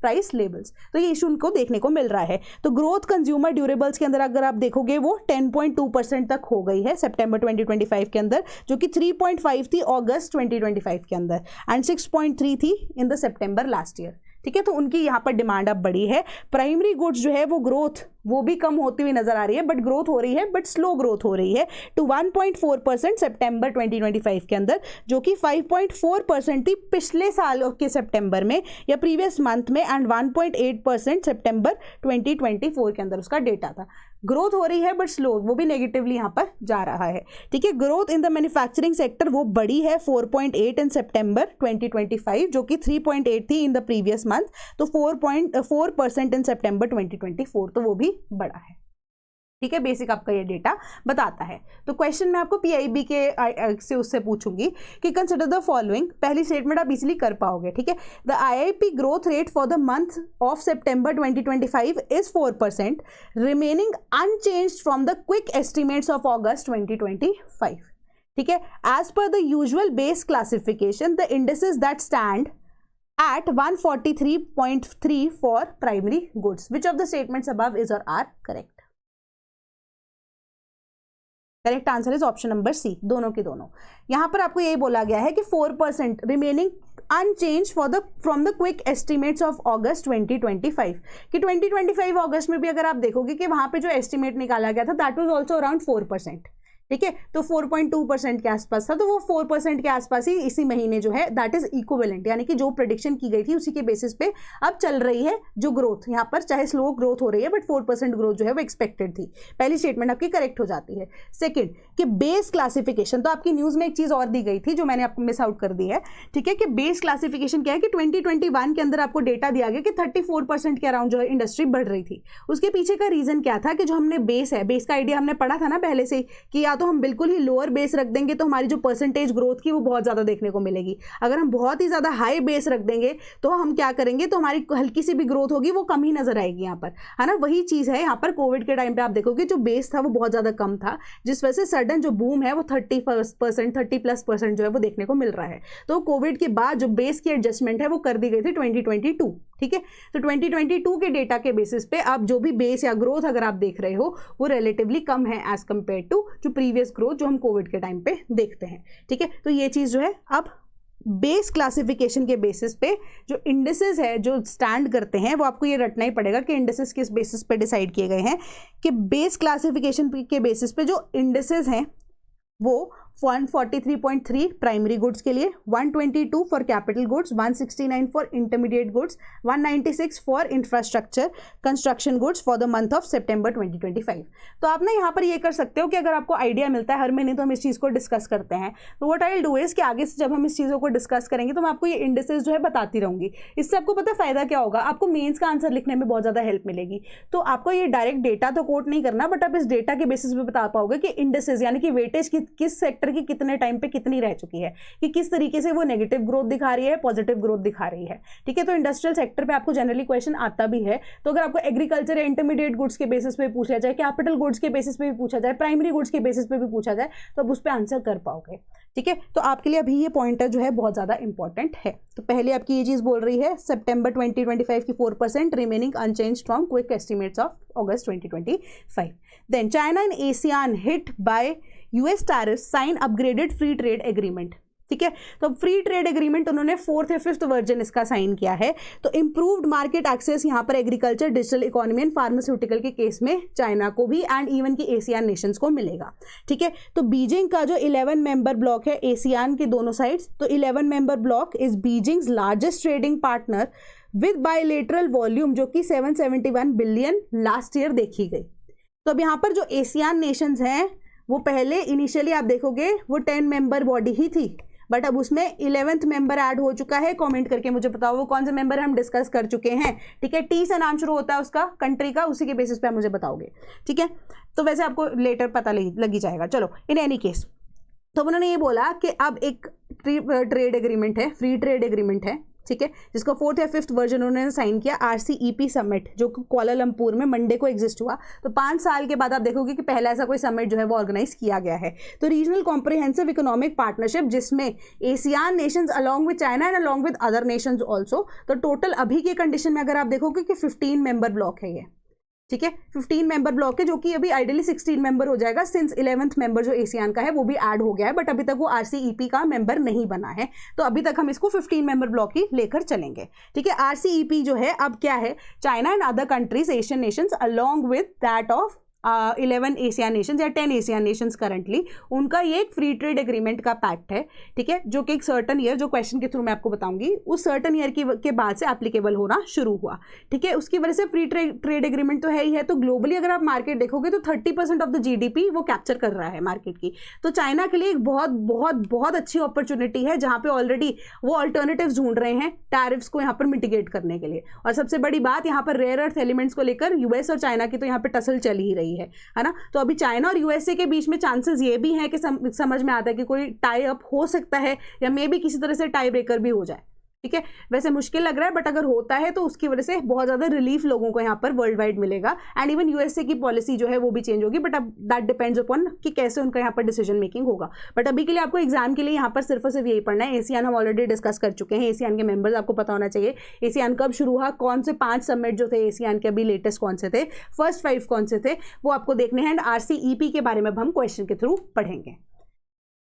A: price levels, तो ये इशू उनको देखने को मिल रहा है. तो ग्रोथ कंज्यूमर ड्यूरेबल्स के अंदर अगर आप देखोगे वो 10.2% तक हो गई है सितंबर 2025 के अंदर, जो कि 3.5 थी अगस्त 2025 के अंदर, एंड 6.3 थी in the September last year, ठीक है. तो उनकी यहाँ पर डिमांड अब बढ़ी है. प्राइमरी गुड्स जो है वो ग्रोथ वो भी कम होती हुई नजर आ रही है, बट ग्रोथ हो रही है, बट स्लो ग्रोथ हो रही है टू 1.4% सितंबर 2025 के अंदर, जो कि 5.4% थी पिछले साल के सितंबर में या प्रीवियस मंथ में, एंड 1.8% सितंबर 2024 के अंदर उसका डेटा था. ग्रोथ हो रही है बट स्लो, वो भी नेगेटिवली यहाँ पर जा रहा है, ठीक है. Growth in the manufacturing sector वो बड़ी है 4.8 इन सितंबर 2025, जो कि 3.8 थी इन द प्रीवियस मंथ. तो 4.4% इन सितंबर 2024, तो वो भी बड़ा है, ठीक है. बेसिक आपका ये डेटा बताता है. तो क्वेश्चन मैं आपको PIB के से उससे पूछूंगी कि कंसिडर द फॉलोइंग. पहली स्टेटमेंट आप इजीली कर पाओगे, ठीक है. The IIP growth rate for the month of September 2025 is 4%, remaining unchanged from the quick estimates of अगस्त 2025, ठीक है. As per the usual base classification the indices that stand at 143.3 for primary goods. Which of the statements above is or are correct? Correct answer is option number C, दोनों के दोनों. यहां पर आपको यही बोला गया है कि 4% remaining unchange from the quick estimates of अगस्त 2025, कि 2025 अगस्त में भी अगर आप देखोगे कि वहां पे जो एस्टिमेट निकाला गया था दैट वाज आल्सो अराउंड 4%, ठीक है. तो 4.2% के आसपास था, तो वो 4% के आसपास ही इसी महीने जो है दैट इज इक्विवेलेंट, यानी कि जो प्रेडिक्शन की गई थी उसी के बेसिस पे अब चल रही है जो ग्रोथ. यहाँ पर चाहे स्लो ग्रोथ हो रही है बट 4% ग्रोथ जो है वो एक्सपेक्टेड थी. पहली स्टेटमेंट आपकी करेक्ट हो जाती है. सेकंड कि बेस क्लासिफिकेशन, तो आपकी न्यूज में एक चीज और दी गई थी जो मैंने आपको मिस आउट कर दी है, ठीक है. कि बेस क्लासिफिकेशन क्या है कि 2021 के अंदर आपको डेटा दिया गया कि 34% के अराउंड जो है इंडस्ट्री बढ़ रही थी. उसके पीछे का रीजन क्या था कि जो हमने बेस है, बेस का आइडिया हमने पढ़ा था ना पहले से कि या तो हम बिल्कुल ही लोअर बेस रख देंगे तो हमारी जो परसेंटेज ग्रोथ की वो बहुत ज़्यादा देखने को मिलेगी। अगर हम बहुत ही ज़्यादा हाई बेस रख देंगे तो हम क्या करेंगे, तो हमारी हल्की सी भी ग्रोथ होगी वो कम ही नजर आएगी यहाँ पर, है ना। वही चीज़ है यहाँ पर कोविड के टाइम पे आप देखोगे जो बेस था वो बहुत ज़्यादा कम था, जिस वजह से सडन जो बूम है वो 30+ % जो है वो देखने को मिल रहा है। तो कोविड के बाद जो बेस की एडजस्टमेंट है वो कर दी गई थी 2022, ठीक है। तो 2022 के डेटा के बेसिस पे अब जो भी बेस या ग्रोथ अगर आप देख रहे हो वो रिलेटिवली कम है एज कंपेयर टू जो प्रीवियस ग्रोथ जो हम कोविड के टाइम पे देखते हैं, ठीक है। तो ये चीज़ जो है अब बेस क्लासिफिकेशन के बेसिस पे जो इंडिसेस है जो स्टैंड करते हैं वो आपको ये रटना ही पड़ेगा कि इंडिसेस किस बेसिस पे डिसाइड किए गए हैं, कि बेस क्लासिफिकेशन के बेसिस पे जो इंडिसेस हैं वो 143.3 प्राइमरी गुड्स के लिए, 122 for capital goods, 169 for intermediate goods, 196 for infrastructure construction goods for the month of सितंबर 2025। तो आप ना यहाँ पर ये कर सकते हो कि अगर आपको आइडिया मिलता है हर महीने तो हम इस चीज़ को डिस्कस करते हैं, तो what I will do is कि आगे से जब हम इस चीज़ों को डिस्कस करेंगे तो मैं आपको ये इंडिसेस जो है बताती रहूंगी। इससे आपको पता फायदा क्या होगा, आपको मेंस का आंसर लिखने में बहुत ज़्यादा हेल्प मिलेगी। तो आपको ये डायरेक्ट डेटा तो कोट नहीं करना, बट आप इस डेटा के बेसिस पे बता पाओगे कि इंडिसेस यानी कि वेटेज किस सेक्टर की कितने टाइम पे कितनी रह चुकी है, कि किस तरीके से वो नेगेटिव ग्रोथ दिखा रही है, पॉजिटिव ग्रोथ दिखा रही है, ठीक है। तो इंडस्ट्रियल सेक्टर पे आपको जनरली क्वेश्चन आता भी है, तो अगर आपको एग्रीकल्चर या इंटरमीडिएट गुड्स के बेसिस पे पूछा जाए, कैपिटल गुड्स के बेसिस पे भी पूछा जाए, प्राइमरी गुड्स के बेसिस पे भी पूछा जाए, तो आप उस पर आंसर कर पाओगे, ठीक है। तो आपके लिए अभी ये पॉइंटर जो है बहुत ज्यादा इंपॉर्टेंट है। तो पहले आपकी ये चीज बोल रही है सितंबर 2025 की 4% remaining unchanged from quick estimates of अगस्त 2025। Then China and ASEAN hit by US tariffs sign upgraded free trade agreement, ठीक है। तो अब फ्री ट्रेड एग्रीमेंट उन्होंने 4th या 5th वर्जन इसका साइन किया है। तो इंप्रूव्ड मार्केट एक्सेस यहाँ पर agriculture, digital economy and pharmaceutical के केस में चाइना को भी एंड इवन की एशियान नेशंस को मिलेगा, ठीक है। तो बीजिंग का जो 11 मेंबर ब्लॉक है एशियान के दोनों साइड्स, तो 11 member block is Beijing's largest trading partner with bilateral volume जो कि 771 बिलियन लास्ट ईयर देखी गई। तो अब यहाँ पर जो एशियान नेशंस हैं वो पहले इनिशियली आप देखोगे वो 10 मेंबर बॉडी ही थी, बट अब उसमें 11th मेंबर ऐड हो चुका है। कमेंट करके मुझे बताओ वो कौन से मेंबर हम डिस्कस कर चुके हैं, ठीक है। टी से नाम शुरू होता है उसका कंट्री का, उसी के बेसिस पे आप मुझे बताओगे, ठीक है। तो वैसे आपको लेटर पता लगी जाएगा। चलो इन एनी केस, तो उन्होंने ये बोला कि अब एक ट्रेड एग्रीमेंट है, फ्री ट्रेड एग्रीमेंट है, ठीक है, जिसका 4th या 5th वर्जन उन्होंने साइन किया RCEP समिट जो कुआलालंपुर में मंडे को एग्जिस्ट हुआ। तो 5 साल के बाद आप देखोगे कि पहला ऐसा कोई समिट जो है वो ऑर्गेनाइज किया गया है। तो रीजनल कॉम्प्रिहेंसिव इकोनॉमिक पार्टनरशिप जिसमें ASEAN nations along with China and along with other nations also. तो टोटल अभी के कंडीशन में अगर आप देखोगे कि 15 मेंबर ब्लॉक है ये, ठीक है, 15 मेंबर ब्लॉक है, जो कि अभी आइडियली 16 मेंबर हो जाएगा सिंस 11th मेंबर जो एशियान का है वो भी ऐड हो गया है, बट अभी तक वो RCEP का मेंबर नहीं बना है। तो अभी तक हम इसको 15 मेंबर ब्लॉक ही लेकर चलेंगे, ठीक है। RCEP जो है अब क्या है, China and other countries Asian Nations along with that of 11 Asian Nations या 10 एशियन नेशंस करंटली, उनका ये एक फ्री ट्रेड एग्रीमेंट का पैक्ट है, ठीक है, जो कि एक सर्टन ईयर, जो क्वेश्चन के थ्रू मैं आपको बताऊंगी, उस सर्टन ईयर के बाद से एप्लीकेबल होना शुरू हुआ, ठीक है। उसकी वजह से फ्री ट्रेड एग्रीमेंट तो है ही है। तो ग्लोबली अगर आप मार्केट देखोगे तो 30% ऑफ द GDP वो कैप्चर कर रहा है मार्केट की। तो चाइना के लिए एक बहुत बहुत बहुत अच्छी अपॉर्चुनिटी है, जहां पे ऑलरेडी वो ऑल्टरनेटिव्स ढूंढ रहे हैं टैरिफ्स को यहाँ पर मिटिगेट करने के लिए। और सबसे बड़ी बात यहाँ पर रेयर अर्थ एलिमेंट्स को लेकर US और चाइना की तो यहाँ पर टसल चल ही रही है ना। तो अभी चाइना और USA के बीच में चांसेस ये भी हैं कि समझ में आता है कि कोई टाई अप हो सकता है या मे भी किसी तरह से टाई ब्रेकर भी हो जाए, ठीक है। वैसे मुश्किल लग रहा है, बट अगर होता है तो उसकी वजह से बहुत ज़्यादा रिलीफ लोगों को यहाँ पर वर्ल्ड वाइड मिलेगा एंड इवन USA की पॉलिसी जो है वो भी चेंज होगी, बट अब दैट डिपेंड्स अपॉन कि कैसे उनका यहाँ पर डिसीजन मेकिंग होगा। बट अभी के लिए आपको एग्जाम के लिए यहाँ पर सिर्फ और सिर्फ यही पढ़ना है। एशियान हम ऑलरेडी डिस्कस कर चुके हैं, एशियान के मेंबर्स आपको पता होना चाहिए, एशियान कब शुरू हुआ, कौन से 5 समिट जो थे एशियान के अभी लेटेस्ट कौन से थे, फर्स्ट 5 कौन से थे, वो आपको देखने हैं। एंड RCEP के बारे में हम क्वेश्चन के थ्रू पढ़ेंगे।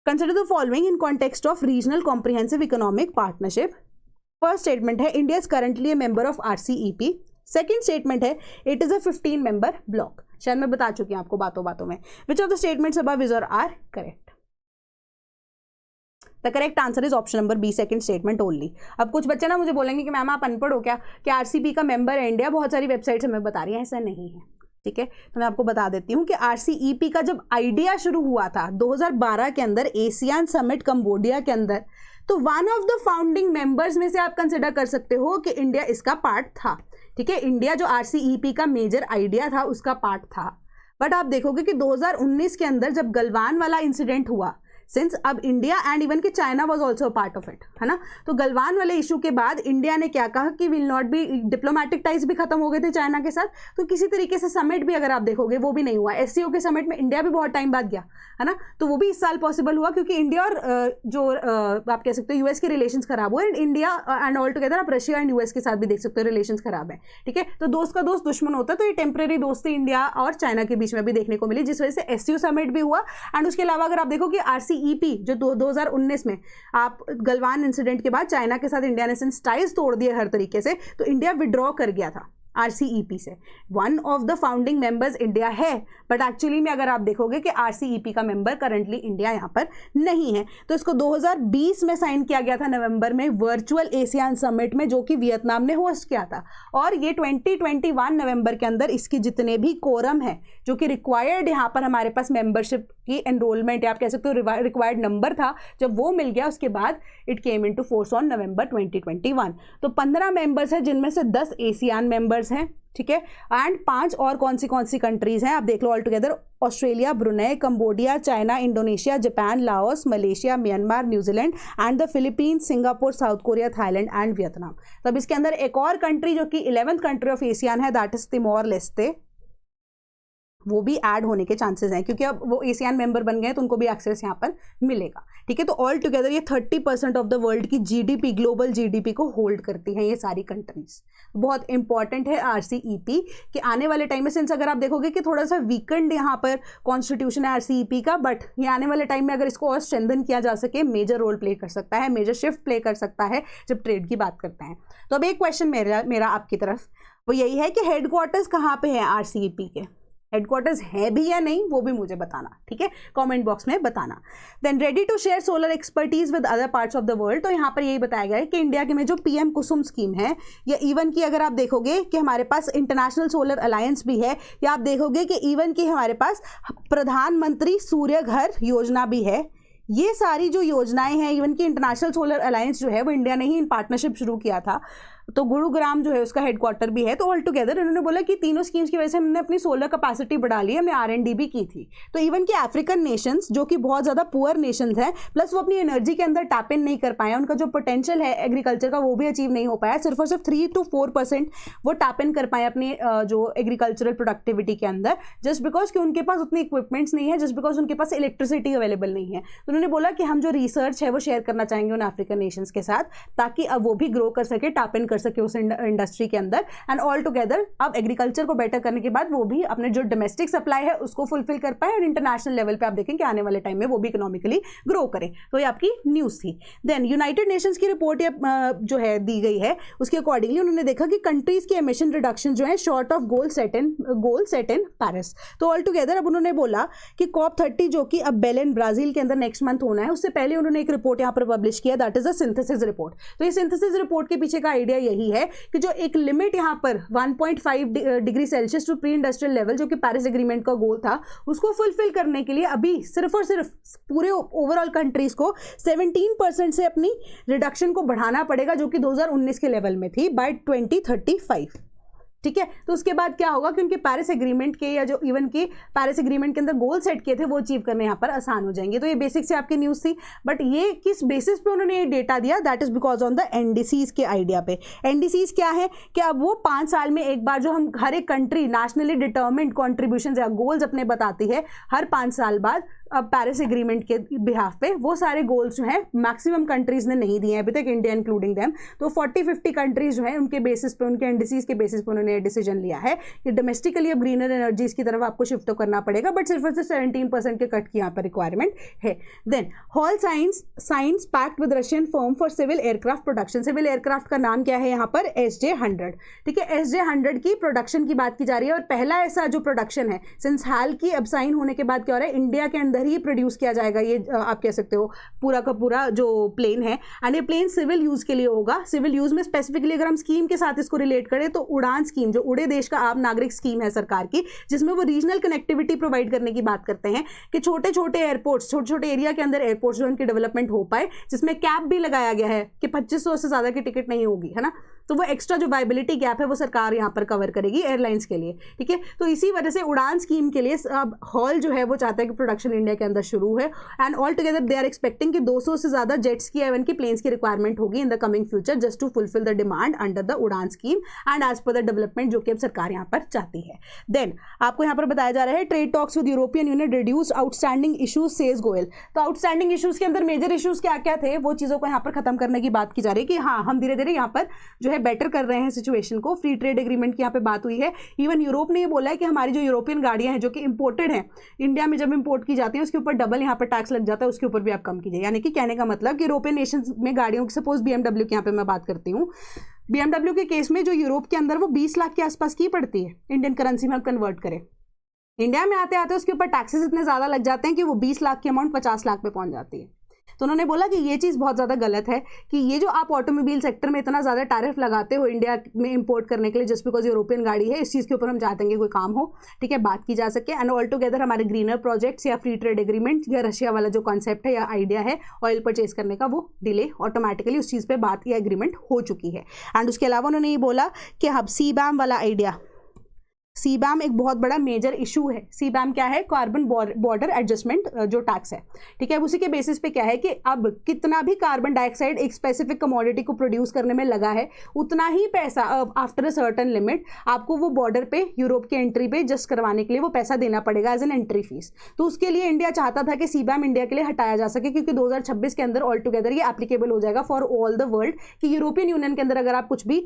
A: Consider the following in context of regional comprehensive economic partnership. First statement है India is currently a member of RCEP। Second statement है it is a 15 member block. शायद मैं बता चुकी हूं आपको बातों बातों में। Which of the statements above is or are correct? The correct answer is option number B, second statement only. अब कुछ बच्चे ना मुझे बोलेंगे कि मैम आप अनपढ़ हो क्या, कि RCEP का मेंबर है इंडिया, बहुत सारी वेबसाइट्स हमें बता रही हैं, ऐसा नहीं है, ठीक है। तो मैं आपको बता देती हूँ कि RCEP का जब आइडिया शुरू हुआ था 2012 के अंदर एशियान समिट कंबोडिया के अंदर, तो one of the founding members में से आप कंसिडर कर सकते हो कि इंडिया इसका पार्ट था, ठीक है। इंडिया जो RCEP का मेजर आइडिया था उसका पार्ट था। बट आप देखोगे कि 2019 के अंदर जब गलवान वाला इंसिडेंट हुआ, सिंस अब इंडिया एंड इवन कि China was also part of it, है ना, तो गलवान वाले इशू के बाद इंडिया ने क्या कहा कि will not be, diplomatic ties भी खत्म हो गए थे चाइना के साथ, तो किसी तरीके से समिट भी अगर आप देखोगे वो भी नहीं हुआ। एससीओ के समिट में इंडिया भी बहुत टाइम बाद गया, है ना, तो वो भी इस साल पॉसिबल हुआ क्योंकि इंडिया और आप कह सकते हो यूएस के रिलेशंस खराब हुए, and India and all together आप रशिया एंड यूएस के साथ भी देख सकते हो रिलेशंस खराब है, ठीक है। तो दोस्त का दोस्त दुश्मन होता है, तो ये टेम्परेरी दोस्ती इंडिया और चाइना के बीच में भी देखने को मिली, जिस वजह से एससीओ समिट भी हुआ। एंड उसके अलावा अगर आप देखो कि आरसीईपी जो 2019 में आप गलवान इंसिडेंट के बाद चाइना के साथ इंडिया ने सिंस टाइज तोड़ दिए हर तरीके से, तो इंडिया विड्रॉ कर गया था आरसीईपी से। One of the founding members India है, बट एक्चुअली में अगर आप देखोगे कि आरसीईपी का मेंबर करंटली इंडिया यहाँ पर नहीं है। तो इसको 2020 में साइन किया गया था नवंबर में वर्चुअल एशियान समिट में, जो कि वियतनाम ने होस्ट किया था, और ये 2021 नवंबर के अंदर इसकी जितने भी कोरम है जो कि रिक्वायर्ड यहाँ पर हमारे पास मेंबरशिप की एनरोलमेंट या आप कह सकते हो रिक्वायर्ड नंबर था, जब वो मिल गया उसके बाद it came into force on November 2021। तो 15 मेंबर्स हैं, जिनमें से 10 एशियान मेंबर्स हैं, ठीक है, एंड 5 और कौन सी कंट्रीज हैं आप देख लो all together, Australia, Brunei, Cambodia, China, Indonesia, Japan, Laos, Malaysia, Myanmar, New Zealand and the Philippines, Singapore, South Korea, Thailand and Vietnam. तब इसके अंदर एक और कंट्री जो कि 11th कंट्री ऑफ एशियान है, दैट इज तिमोर लेस्ते, वो भी ऐड होने के चांसेस हैं क्योंकि अब वो एशियन मेंबर बन गए तो उनको भी एक्सेस यहाँ पर मिलेगा, ठीक है। तो ऑल टुगेदर ये 30% ऑफ द वर्ल्ड की जीडीपी, ग्लोबल जीडीपी को होल्ड करती हैं ये सारी कंट्रीज। बहुत इंपॉर्टेंट है आरसीईपी कि आने वाले टाइम में, सिंस अगर आप देखोगे कि थोड़ा सा वीकेंड यहाँ पर कॉन्स्टिट्यूशन है आरसीईपी का, बट ये आने वाले टाइम में अगर इसको और स्ट्रेंथन किया जा सके, मेजर रोल प्ले कर सकता है, मेजर शिफ्ट प्ले कर सकता है जब ट्रेड की बात करते हैं। तो अब एक क्वेश्चन मेरा आपकी तरफ वो यही है कि हेडक्वार्टर्स कहाँ पे है आरसीईपी के, हेडक्वार्टर्स है भी या नहीं वो भी मुझे बताना, ठीक है, कमेंट बॉक्स में बताना। Then ready to share solar expertise with other parts of the world, तो यहाँ पर यही बताया गया है कि इंडिया के में जो पीएम कुसुम स्कीम है, या इवन की अगर आप देखोगे कि हमारे पास इंटरनेशनल सोलर अलायंस भी है, या आप देखोगे कि इवन की हमारे पास प्रधानमंत्री सूर्य घर योजना भी है, ये सारी जो योजनाएं हैं, इवन की इंटरनेशनल सोलर अलायंस जो है वो इंडिया ने ही इन पार्टनरशिप शुरू किया था, तो गुरुग्राम जो है उसका हेडक्वार्टर भी है। तो ऑल टुगेदर इन्होंने बोला कि तीनों स्कीम्स की वजह से हमने अपनी सोलर कैपेसिटी बढ़ा ली, हमने R&D भी की थी। तो इवन कि अफ्रीकन नेशंस जो कि बहुत ज़्यादा पुअर नेशंस हैं, प्लस वो अपनी एनर्जी के अंदर टैप इन नहीं कर पाए, उनका जो पोटेंशियल है एग्रीकल्चर का वो भी अचीव नहीं हो पाया, सिर्फ और सिर्फ 3 to 4% वो टैप इन कर पाए अपनी जो एग्रीकल्चरल प्रोडक्टिविटी के अंदर, जस्ट बिकॉज कि उनके पास उतनी इक्विपमेंट्स नहीं है, जस्ट बिकॉज उनके पास इलेक्ट्रिसिटी अवेलेबल नहीं है। तो उन्होंने बोला कि हम जो रिसर्च है वो शेयर करना चाहेंगे उन अफ्रीकन नेशंस के साथ, ताकि अब वो भी ग्रो कर सके, टैप इन कर सके उस इंडस्ट्री के अंदर, एंड ऑल टुगेदर अब एग्रीकल्चर को बेटर करने के बाद वो भी अपने जो डोमेस्टिक सप्लाई है उसको फुलफिल कर पाए, और इंटरनेशनल लेवल पे आप देखें कि आने वाले टाइम में वो भी इकोनॉमिकली ग्रो करें। तो ये आपकी न्यूज़ थी। देन यूनाइटेड नेशंस की रिपोर्ट जो है दी गई है, उसके अकॉर्डिंगली उन्होंने देखा कि कंट्रीज के एमिशन रिडक्शन जो है short of goal set in Paris. तो ऑल टुगेदर अब उन्होंने बोला कि COP30 जो कि अब बेलिन ब्राजील के अंदर नेक्स्ट मंथ होना है, उससे पहले उन्होंने एक रिपोर्ट यहाँ पर पब्लिश किया, that is a synthesis report. तो ये सिंथेसिस रिपोर्ट के पीछे का आइडिया यही है कि जो एक लिमिट यहाँ पर 1.5 degree Celsius to pre industrial level जो कि पेरिस एग्रीमेंट का गोल था, उसको फुलफिल करने के लिए अभी सिर्फ और सिर्फ पूरे ओवरऑल कंट्रीज को 17% से अपनी रिडक्शन को बढ़ाना पड़ेगा, जो कि 2019 के लेवल में थी, बाय 2035, ठीक है। तो उसके बाद क्या होगा कि उनके पेरिस एग्रीमेंट के, या जो इवन के पेरिस एग्रीमेंट के अंदर गोल सेट किए थे, वो अचीव करने यहाँ पर आसान हो जाएंगे। तो ये बेसिक से आपकी न्यूज़ थी, बट ये किस बेसिस पे उन्होंने ये डेटा दिया, that is because on the NDCs के आइडिया पे। एनडीसीज क्या है कि अब वो 5 साल में एक बार जो हम हर एक कंट्री नेशनली डिटर्मिन्ड कॉन्ट्रीब्यूशन या गोल्स अपने बताती है, हर 5 साल बाद अब पेरिस एग्रीमेंट के बिहाफ पे वो सारे गोल्स जो हैं मैक्सिमम कंट्रीज ने नहीं दिए हैं अभी तक, इंडिया इंक्लूडिंग देम। तो 40-50 कंट्रीज जो हैं उनके बेसिस पे, उनके एनडीसीज के बेसिस पे उन्होंने डिसीजन लिया है कि डोमेस्टिकली अब ग्रीनर एनर्जीज की तरफ आपको शिफ्ट तो करना पड़ेगा, बट सिर्फ 17% के कट की यहाँ पर रिक्वायरमेंट है। Then HAL signs pact with Russian firm for civil aircraft production. Civil aircraft का नाम क्या है यहाँ पर, SJ-100, ठीक है। SJ-100 की प्रोडक्शन की बात की जा रही है, और पहला ऐसा जो प्रोडक्शन है सिंस हाल की अब साइन होने के बाद क्या हो रहा है, इंडिया के अंदर ही प्रोड्यूस किया जाएगा ये, आप कह सकते हो पूरा का पूरा जो प्लेन है, एंड ये प्लेन सिविल यूज के लिए होगा। सिविल यूज में स्पेसिफिकली अगर हम स्कीम के साथ इसको रिलेट करें तो उड़ान स्कीम, जो उड़े देश का आम नागरिक स्कीम है सरकार की, जिसमें वो रीजनल कनेक्टिविटी प्रोवाइड करने की बात करते हैं कि छोटे छोटे एयरपोर्ट्स, छोटे छोटे एरिया के अंदर एयरपोर्ट्स जो उनकी डेवलपमेंट हो पाए, जिसमें कैप भी लगाया गया है कि 2500 से ज्यादा की टिकट नहीं होगी, है ना। तो वो एक्स्ट्रा जो वायबिलिटी गैप है वो सरकार यहाँ पर कवर करेगी एयरलाइंस के लिए, ठीक है। तो इसी वजह से उड़ान स्कीम के लिए अब हॉल जो है वो चाहता है कि प्रोडक्शन इंडिया के अंदर शुरू है, and all together they are expecting कि 200 से ज़्यादा जेट्स की एवन की प्लेन्स की रिक्वायरमेंट होगी in the coming future just to fulfil the demand under the Udan scheme and as per the development जो कि अब सरकार यहाँ पर चाहती है। देन आपको यहाँ पर बताया जा रहा है trade talks with European union reduce outstanding issues says Goyal. तो आउटस्टैंडिंग इशूज के अंदर मेजर इशूज क्या क्या थे वो चीज़ों को यहाँ पर खत्म करने की बात की जा रही है कि हाँ हम धीरे धीरे यहाँ पर जो है बेटर कर रहे हैं सिचुएशन को। फ्री ट्रेड एग्रीमेंट की यहाँ पे बात हुई है। इवन यूरोप ने ये बोला है कि हमारी जो यूरोपियन गाड़ियाँ हैं जो कि इंपोर्टेड हैं, इंडिया में जब इंपोर्ट की जाती है उसके ऊपर डबल यहाँ पर टैक्स लग जाता है, उसके ऊपर भी आप कम कीजिए। यानी कि कहने का मतलब कि यूरोपियन नेशन में गाड़ियों की सपोज BMW की यहाँ पे मैं बात करती हूँ, BMW के केस में जो यूरोप के अंदर वो 20 लाख के आसपास की पड़ती है, इंडियन करेंसी में आप कन्वर्ट करें, इंडिया में आते आते उसके ऊपर टैक्सेस इतने ज़्यादा लग जाते हैं कि वो 20 लाख की अमाउंट 50 लाख पे पहुंच जाती है। तो उन्होंने बोला कि ये चीज़ बहुत ज़्यादा गलत है कि ये जो आप ऑटोमोबाइल सेक्टर में इतना ज़्यादा टैरिफ लगाते हो इंडिया में इंपोर्ट करने के लिए जस्ट बिकॉज यूरोपियन गाड़ी है, इस चीज़ के ऊपर हम चाहते हैं कि कोई काम हो, ठीक है, बात की जा सके। एंड ऑल टुगेदर हमारे ग्रीनर प्रोजेक्ट्स या फ्री ट्रेड एग्रीमेंट या रशिया वाला जो कॉन्सेप्ट है या आइडिया है ऑयल परचेज करने का, वो डिले ऑटोमेटिकली उस चीज़ पर बात या एग्रीमेंट हो चुकी है। एंड उसके अलावा उन्होंने ये बोला कि अब CBAM वाला आइडिया, CBAM एक बहुत बड़ा मेजर इशू है। CBAM क्या है? कार्बन बॉर्डर एडजस्टमेंट जो टैक्स है, ठीक है। उसी के बेसिस पे क्या है कि अब कितना भी कार्बन डाइऑक्साइड एक स्पेसिफिक कमोडिटी को प्रोड्यूस करने में लगा है उतना ही पैसा आफ्टर अ सर्टेन लिमिट आपको वो बॉर्डर पे यूरोप के एंट्री पे जस्ट करवाने के लिए वो पैसा देना पड़ेगा एज एन एंट्री फीस। तो उसके लिए इंडिया चाहता था कि CBAM इंडिया के लिए हटाया जा सके क्योंकि 2026 के अंदर ऑल टुगेदर ये एप्लीकेबल हो जाएगा फॉर ऑल द वर्ल्ड कि यूरोपियन यूनियन के अंदर अगर आप कुछ भी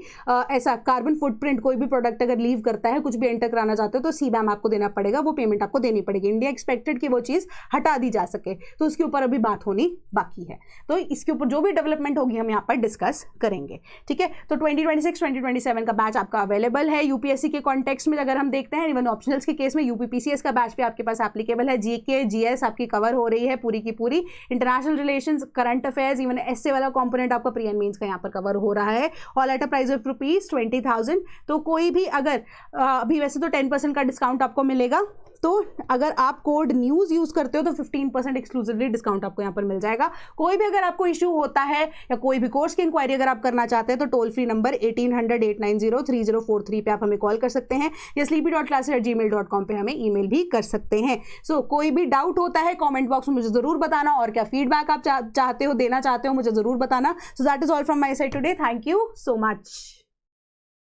A: ऐसा कार्बन फुटप्रिंट कोई भी प्रोडक्ट अगर लीव करता है, कुछ भी कराना चाहते हो तो CBAM आपको देना पड़ेगा, वो पेमेंट आपको देनी पड़ेगी। इंडिया एक्सपेक्टेड कि वो चीज हटा दी जा सके, तो उसके ऊपर अभी बात होनी बाकी है। तो इसके ऊपर जो भी डेवलपमेंट होगी हम यहाँ पर डिस्कस करेंगे, ठीक है। तो 2026-2027 का बैच आपका अवेलेबल है। यूपीएससी के कॉन्टेक्स्ट में अगर हम देखते हैं, इवन ऑप्शनल्स के केस में यूपीपीसीएस का बैच भी आपके पास एप्लीकेबल है। जीके जीएस आपकी कवर हो रही है पूरी की पूरी, international relations, current affairs, even SA वाला कंपोनेंट आपका प्री एंड मेंस का यहाँ पर कवर हो रहा है, all at a price of ₹20,000। तो कोई भी अगर अभी वैसे तो 10% का डिस्काउंट आपको मिलेगा, तो अगर आप कोड न्यूज़ यूज़ करते हो तो 15% एक्सक्लूसिवली डिस्काउंट आपको यहाँ पर मिल जाएगा। कोई भी अगर आपको इशू होता है या कोई भी कोर्स की इंक्वायरी अगर आप करना चाहते हैं तो टोल फ्री नंबर 1800-890-3043 पे आप हमें कॉल कर सकते हैं या sleepy.classes@gmail.com पे हमें ईमेल भी कर सकते हैं। सो कोई भी डाउट होता है कॉमेंट बॉक्स में मुझे ज़रूर बताना, और क्या फीडबैक आप चाहते हो देना चाहते हो मुझे ज़रूर बताना। So that is all from my side today. Thank you so much.